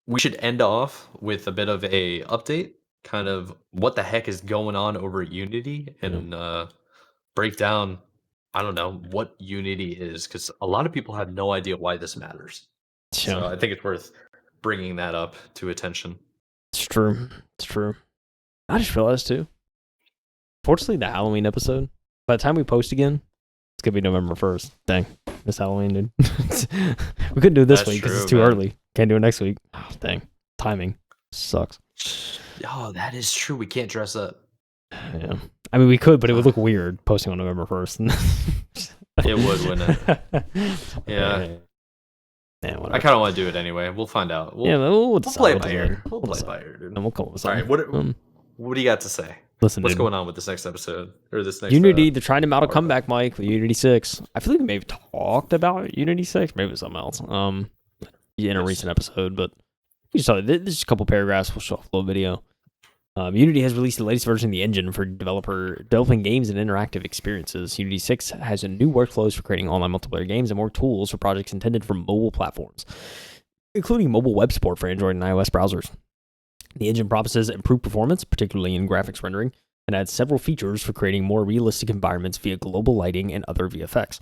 we should end off with a bit of a update, kind of what the heck is going on over at Unity, Yeah. and break down. I don't know what Unity is because a lot of people have no idea why this matters. Yeah. So I think it's worth bringing that up to attention. It's true. It's true. I just realized too. Fortunately, the Halloween episode. By the time we post again, it's gonna be November 1st. Dang, it's Halloween, dude. We couldn't do it this That's week because true, it's too man. early. Can't do it next week. Oh, dang, timing sucks. Oh, that is true. We can't dress up. Yeah, I mean we could, but it would look weird posting on November 1st. It would, wouldn't it? Yeah. Yeah, whatever. I kind of want to do it anyway. We'll find out. We'll Play it by decide. ear. We'll play it decide. by ear, dude. And we'll come up with All something. right. What do you got to say? Listen, What's dude. going on with this next episode or this next Unity, they're trying to mount a part of it? comeback, Mike, with Unity 6. I feel like we may have talked about Unity 6. Maybe it was something else. In a Yes. recent episode, but we just saw this is a couple paragraphs. We'll show off a little video. Unity has released the latest version of the engine for developing games and interactive experiences. Unity 6 has a new workflows for creating online multiplayer games and more tools for projects intended for mobile platforms, including mobile web support for Android and iOS browsers. The engine promises improved performance, particularly in graphics rendering, and adds several features for creating more realistic environments via global lighting and other VFX.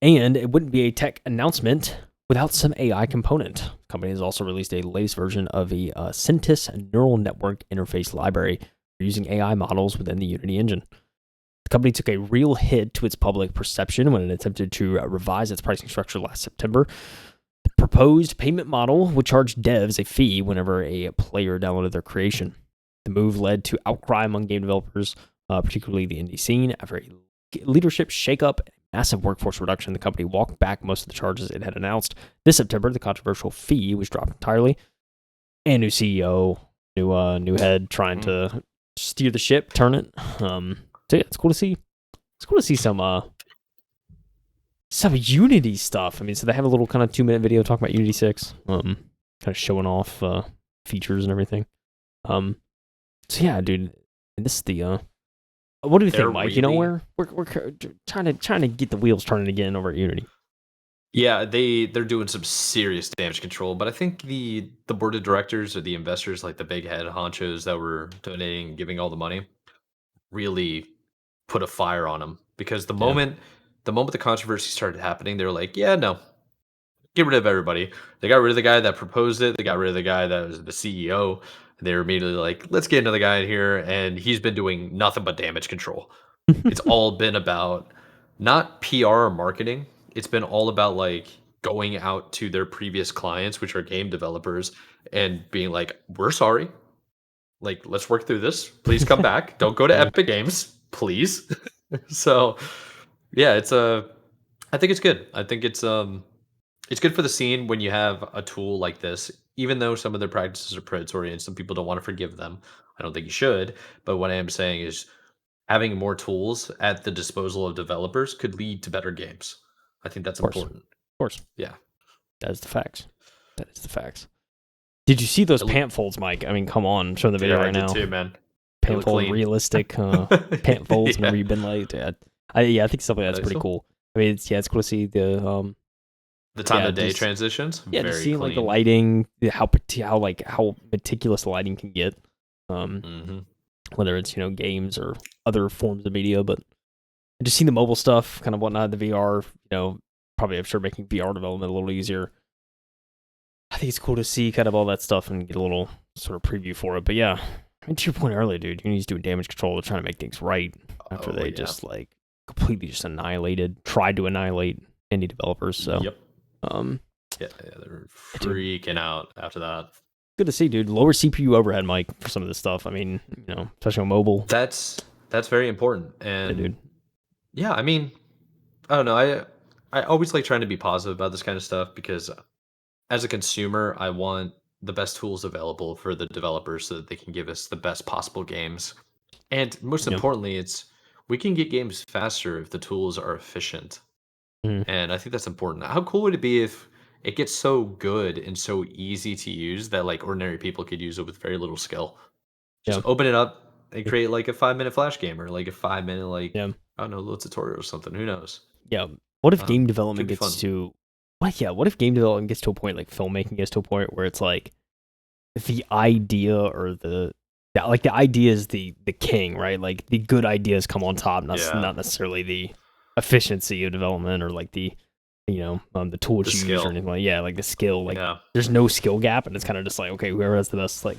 And it wouldn't be a tech announcement without some AI component. The company has also released a latest version of a Syntis neural network interface library for using AI models within the Unity engine. The company took a real hit to its public perception when it attempted to revise its pricing structure last September. The proposed payment model would charge devs a fee whenever a player downloaded their creation. The move led to outcry among game developers, particularly the indie scene. After a leadership shakeup and massive workforce reduction, the company walked back most of the charges it had announced. This September, the controversial fee was dropped entirely. And new CEO, new head trying to steer the ship, turn it. So yeah, it's cool to see. It's cool to see some some Unity stuff. I mean, so they have a little kind of 2-minute video talking about Unity 6, kind of showing off features and everything. So yeah, dude, and this is the what do you think, Mike? Really... we're trying to get the wheels turning again over at Unity. Yeah, they're doing some serious damage control, but I think the board of directors or the investors, like the big head honchos that were donating, giving all the money, really put a fire on them, because the moment the controversy started happening, they were like, yeah, no, get rid of everybody. They got rid of the guy that proposed it. They got rid of the guy that was the CEO. They were immediately like, let's get another guy in here, and he's been doing nothing but damage control. It's all been about not PR or marketing. It's been all about like going out to their previous clients, which are game developers, and being like, we're sorry. Like, let's work through this. Please come back. Don't go to Epic Games, please. So yeah, I think it's good. I think it's good for the scene when you have a tool like this, even though some of their practices are predatory and some people don't want to forgive them. I don't think you should. But what I am saying is having more tools at the disposal of developers could lead to better games. I think that's important. Of course. Yeah. That is the facts. Did you see those pant folds, Mike? I mean, come on. I'm showing the video right now. I did too, man. Pant fold, realistic pant folds whenever you've been like, I think something that's pretty cool. I mean, it's cool to see the time of day transitions. Yeah, just seeing like the lighting, how meticulous the lighting can get. Whether it's games or other forms of media, but just seeing the mobile stuff, kind of whatnot, the VR, probably I'm sure making VR development a little easier. I think it's cool to see kind of all that stuff and get a little sort of preview for it. But yeah, I mean, to your point earlier, dude, Unity's doing damage control. They're trying to make things right after they just like completely just tried to annihilate indie developers. So yep. They're freaking out after that. Good to see, dude. Lower CPU overhead, Mike, for some of this stuff. I mean, especially on mobile. That's very important. And dude. Yeah, I mean, I don't know. I always like trying to be positive about this kind of stuff, because as a consumer, I want the best tools available for the developers so that they can give us the best possible games. And most importantly, we can get games faster if the tools are efficient. And I think that's important. How cool would it be if it gets so good and so easy to use that like ordinary people could use it with very little skill? Just open it up and create like a 5-minute flash game, or like a 5-minute I don't know, little tutorial or something. Who knows? Yeah. What if game development gets to what if game development gets to a point, like filmmaking gets to a point where it's like the idea or the idea is the king, right? Like the good ideas come on top, not necessarily the efficiency of development or like the the tools you use or anything like the skill. Like there's no skill gap, and it's kind of just like, okay, whoever has the best like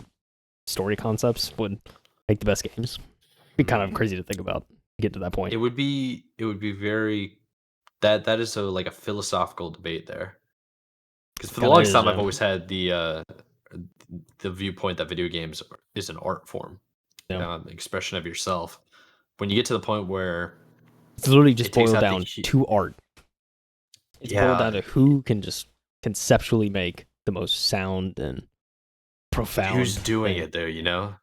story concepts would make the best games. It'd be kind of crazy to think about to get to that point. It would be very that is like a philosophical debate there. Because for the longest time, I've always had the viewpoint that video games is an art form, expression of yourself. When you get to the point where it's literally just boiled down to art. It's boiled down to who can just conceptually make the most sound and profound. Who's doing it though,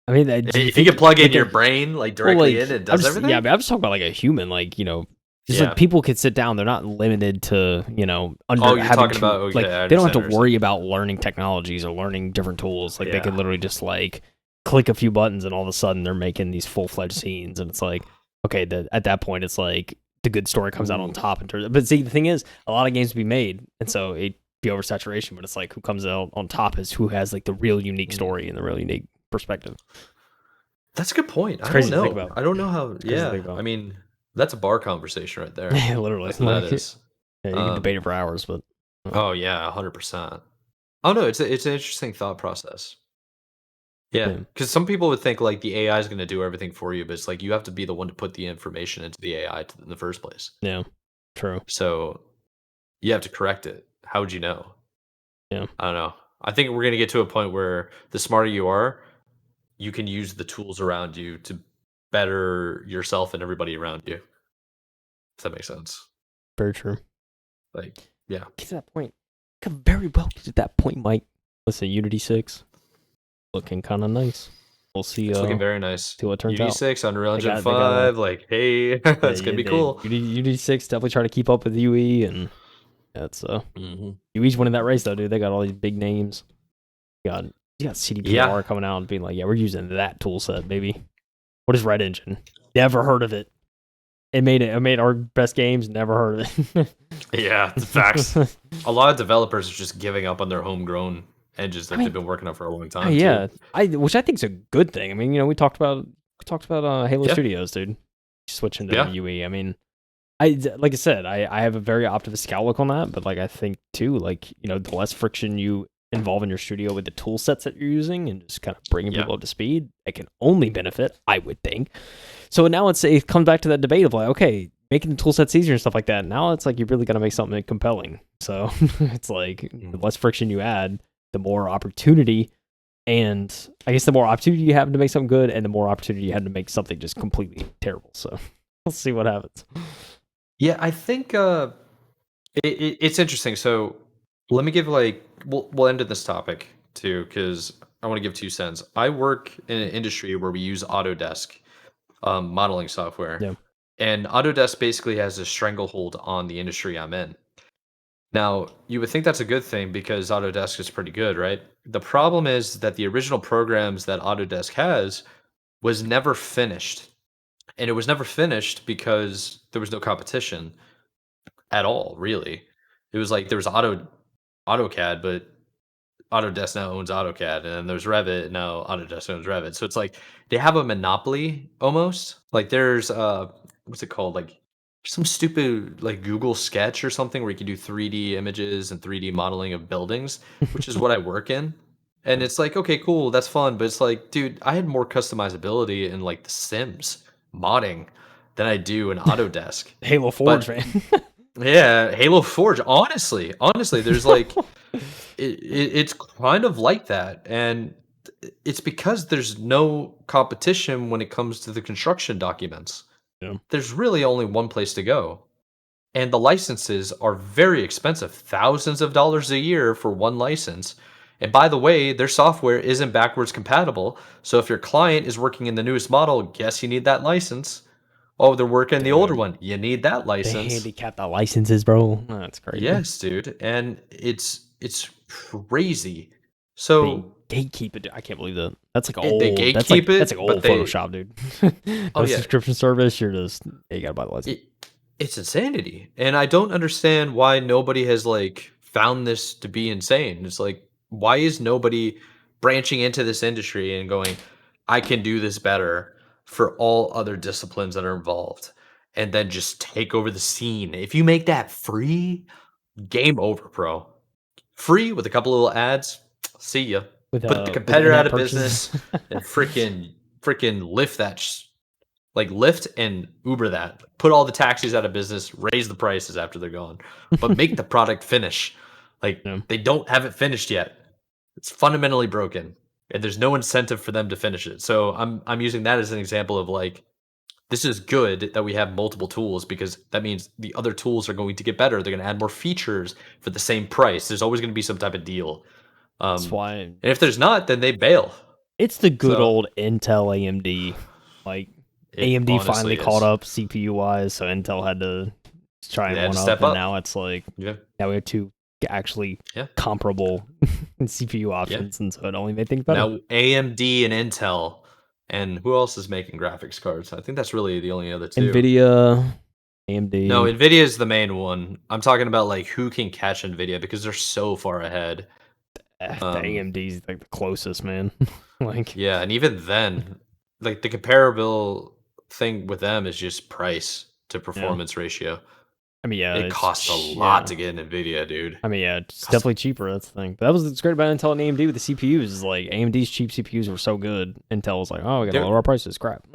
I mean, if you can plug in your brain like directly in, it does everything. Yeah, I mean, I'm just talking about like a human, like just like people could sit down. They're not limited to you're talking about okay, like they don't have to worry about learning technologies or learning different tools. Like they can literally just like click a few buttons, and all of a sudden they're making these full-fledged scenes, and it's like, okay, at that point it's like the good story comes out on top. But see, the thing is, a lot of games be made, and so it'd be oversaturation. But it's like who comes out on top is who has like the real unique story and the real unique perspective. That's a good point. It's crazy to think about. I don't know how. Yeah, I mean, that's a bar conversation right there. Yeah, literally. That is. Yeah, you can debate it for hours, but. Oh yeah, 100%. Oh no, it's an interesting thought process. Yeah, because some people would think like the AI is going to do everything for you, but it's like you have to be the one to put the information into the AI in the first place. Yeah, true. So you have to correct it. How would you know? Yeah, I don't know. I think we're going to get to a point where the smarter you are, you can use the tools around you to better yourself and everybody around you. If that makes sense. Very true. Like, yeah. Get to that point. Could very well get to that point, Mike. Listen, Unity 6. Looking kind of nice. we'll see. It's looking very nice. See what turns out. UD6, Unreal Engine They got 5, like, hey, that's gonna be cool. UD6 definitely try to keep up with UE, and that's UE's winning that race though, dude. They got all these big names. You got CDPR coming out and being like, yeah, we're using that tool set, baby. What is Red Engine? Never heard of it. It made our best games. Never heard of it. Yeah, facts. A lot of developers are just giving up on their homegrown engines that they've been working on for a long time. Yeah, which I think is a good thing. I mean, we talked about Halo Studios, dude, switching to UE. I mean, like I said, I have a very optimistic outlook on that, but like I think too, like the less friction you involve in your studio with the tool sets that you're using and just kind of bringing people up to speed, it can only benefit, I would think. So now it comes back to that debate of like, okay, making the tool sets easier and stuff like that. Now it's like you really got to make something compelling. So it's like the less friction you add, the more opportunity, and I guess the more opportunity you have to make something good, and the more opportunity you have to make something just completely terrible. So we'll see what happens. Yeah, I think it's interesting. So let me give we'll end this topic too, because I want to give 2 cents. I work in an industry where we use Autodesk modeling software. Yeah. And Autodesk basically has a stranglehold on the industry I'm in. Now, you would think that's a good thing because Autodesk is pretty good, right? The problem is that the original programs that Autodesk has was never finished. And it was never finished because there was no competition at all, really. It was like there was AutoCAD, but Autodesk now owns AutoCAD, and then there's Revit, now Autodesk owns Revit. So it's like they have a monopoly almost. Like there's what's it called? Like some stupid like Google Sketch or something where you can do 3D images and 3D modeling of buildings, which is what I work in. And it's like, okay, cool, that's fun, but it's like, dude, I had more customizability in like The Sims modding than I do in Autodesk. Halo Forge, man. Yeah, Halo Forge. Honestly, there's like it's kind of like that, and it's because there's no competition when it comes to the construction documents. Yeah. There's really only one place to go, and the licenses are very expensive, thousands of dollars a year for one license. And by the way, their software isn't backwards compatible, so if your client is working in the newest model, guess you need that license. Oh, they're working the older one. You need that license. They handicap the licenses, bro. Oh, that's crazy. Yes, dude, and it's crazy. So they gatekeep it. I can't believe that. That's like old. They gatekeep that's like old Photoshop, dude. Subscription service. You're just you gotta buy the license. It's insanity, and I don't understand why nobody has like found this to be insane. It's like, why is nobody branching into this industry and going, I can do this better for all other disciplines that are involved, and then just take over the scene? If you make that free, game over, bro. Free with a couple little ads, see ya. Put the competitor out of business and freaking lift that, like Lyft and Uber that. Put all the taxis out of business, raise the prices after they're gone, but make the product finish. Like they don't have it finished yet. It's fundamentally broken, and there's no incentive for them to finish it. So I'm using that as an example of like, this is good that we have multiple tools because that means the other tools are going to get better. They're going to add more features for the same price. There's always going to be some type of deal. That's why. And if there's not, then they bail. It's the good old Intel AMD. Like AMD finally caught up CPU wise, so Intel had to try and one up. And now it's like now we have two actually comparable CPU options, and so it only made things better. Now AMD and Intel. And who else is making graphics cards? I think that's really the only other two. NVIDIA, AMD. No, NVIDIA is the main one. I'm talking about like who can catch NVIDIA because they're so far ahead. The AMD's like the closest, man. Like yeah, and even then, like the comparable thing with them is just price to performance ratio. I mean, it costs a lot to get an NVIDIA, dude. I mean, it's definitely cheaper. That's the thing. But that was what's great about Intel and AMD with the CPUs. Is like AMD's cheap CPUs were so good. Intel was like, oh, we gotta lower our prices. Crap.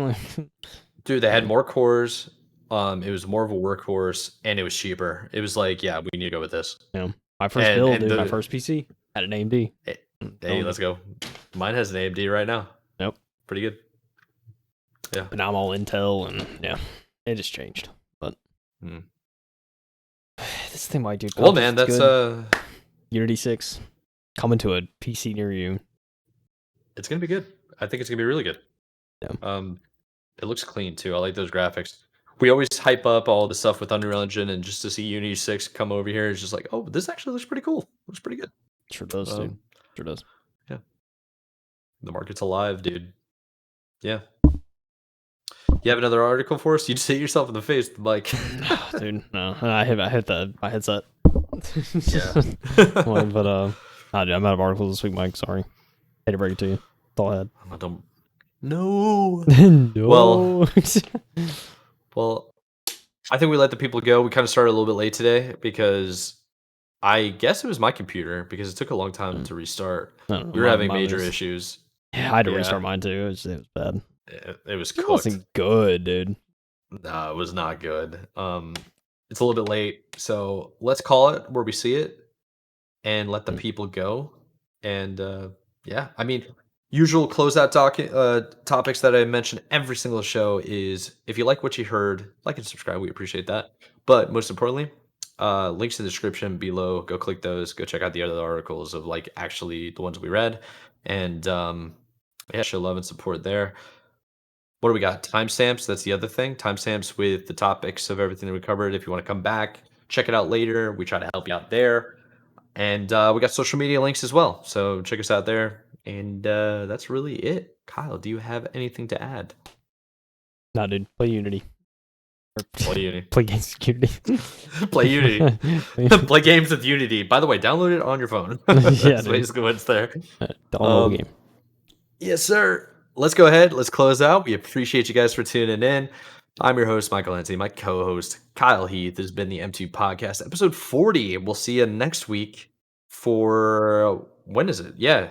Dude, they had more cores. It was more of a workhorse, and it was cheaper. It was like, yeah, we need to go with this. Yeah, my first build, dude, my first PC had an AMD. Hey, let's go. Mine has an AMD right now. Nope, pretty good. Yeah, but now I'm all Intel, and it just changed. But. This thing might do. Well, man, that's Unity 6 coming to a PC near you. It's gonna be good. I think it's gonna be really good. Yeah. It looks clean too. I like those graphics. We always hype up all the stuff with Unreal Engine, and just to see Unity 6 come over here is just like, oh, this actually looks pretty cool. Looks pretty good. Sure does, dude. Sure does. Yeah. The market's alive, dude. Yeah. You have another article for us? You just hit yourself in the face with the mic. Dude, no. I hit my headset. Yeah. Well, but dude, I'm out of articles this week, Mike. Sorry. Hate to break it to you. That's all I had. No. No. Well, I think we let the people go. We kind of started a little bit late today because I guess it was my computer because it took a long time to restart. I don't know, We were having mine major was- issues. Yeah, I had to Yeah. restart mine too. It was bad. It was It cooked. wasn't good, dude. No, it was not good. It's a little bit late, so let's call it where we see it and let the people go. And yeah, I mean, usual closeout topics that I mention every single show is if you like what you heard, like and subscribe. We appreciate that. But most importantly, links in the description below. Go click those. Go check out the other articles of like actually the ones we read, and yeah, show love and support there. What do we got? Timestamps. That's the other thing. Timestamps with the topics of everything that we covered. If you want to come back, check it out later. We try to help you out there. And we got social media links as well. So check us out there. And that's really it. Kyle, do you have anything to add? Nah, dude. Play Unity. Play Unity. Play games with Unity. Play Unity. Play games with Unity. By the way, download it on your phone. Yeah, That's dude. basically what's there. Download the game. Yes, sir. Let's go ahead. Let's close out. We appreciate you guys for tuning in. I'm your host, Michael Hensey. My co-host, Kyle Heath, has been the M2 Podcast, episode 40. We'll see you next week for, when is it? Yeah,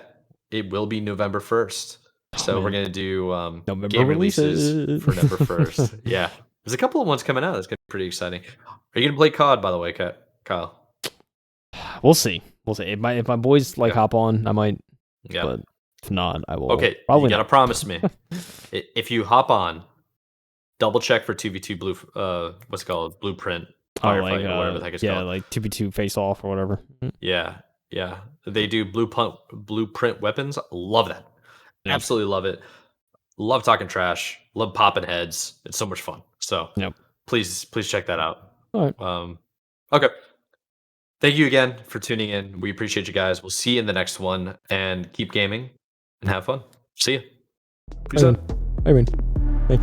it will be November 1st. So we're going to do November game releases for November releases. 1st. Yeah. There's a couple of ones coming out. That's going to be pretty exciting. Are you going to play COD, by the way, Kyle? We'll see. We'll see. If my boys like Yeah. hop on, I might. Yeah. But if not, I will. Okay, Probably you got to not. promise me. If you hop on, double check for 2v2 blue, what's it called? Blueprint. Oh, Firefight or whatever the heck it's yeah, called. like 2v2 face off or whatever. Yeah, yeah. They do blueprint weapons. Love that. Yep. Absolutely love it. Love talking trash. Love popping heads. It's so much fun. So Yep. please check that out. All right. Okay. Thank you again for tuning in. We appreciate you guys. We'll see you in the next one and keep gaming and have fun. See you. Peace out. I mean, hey.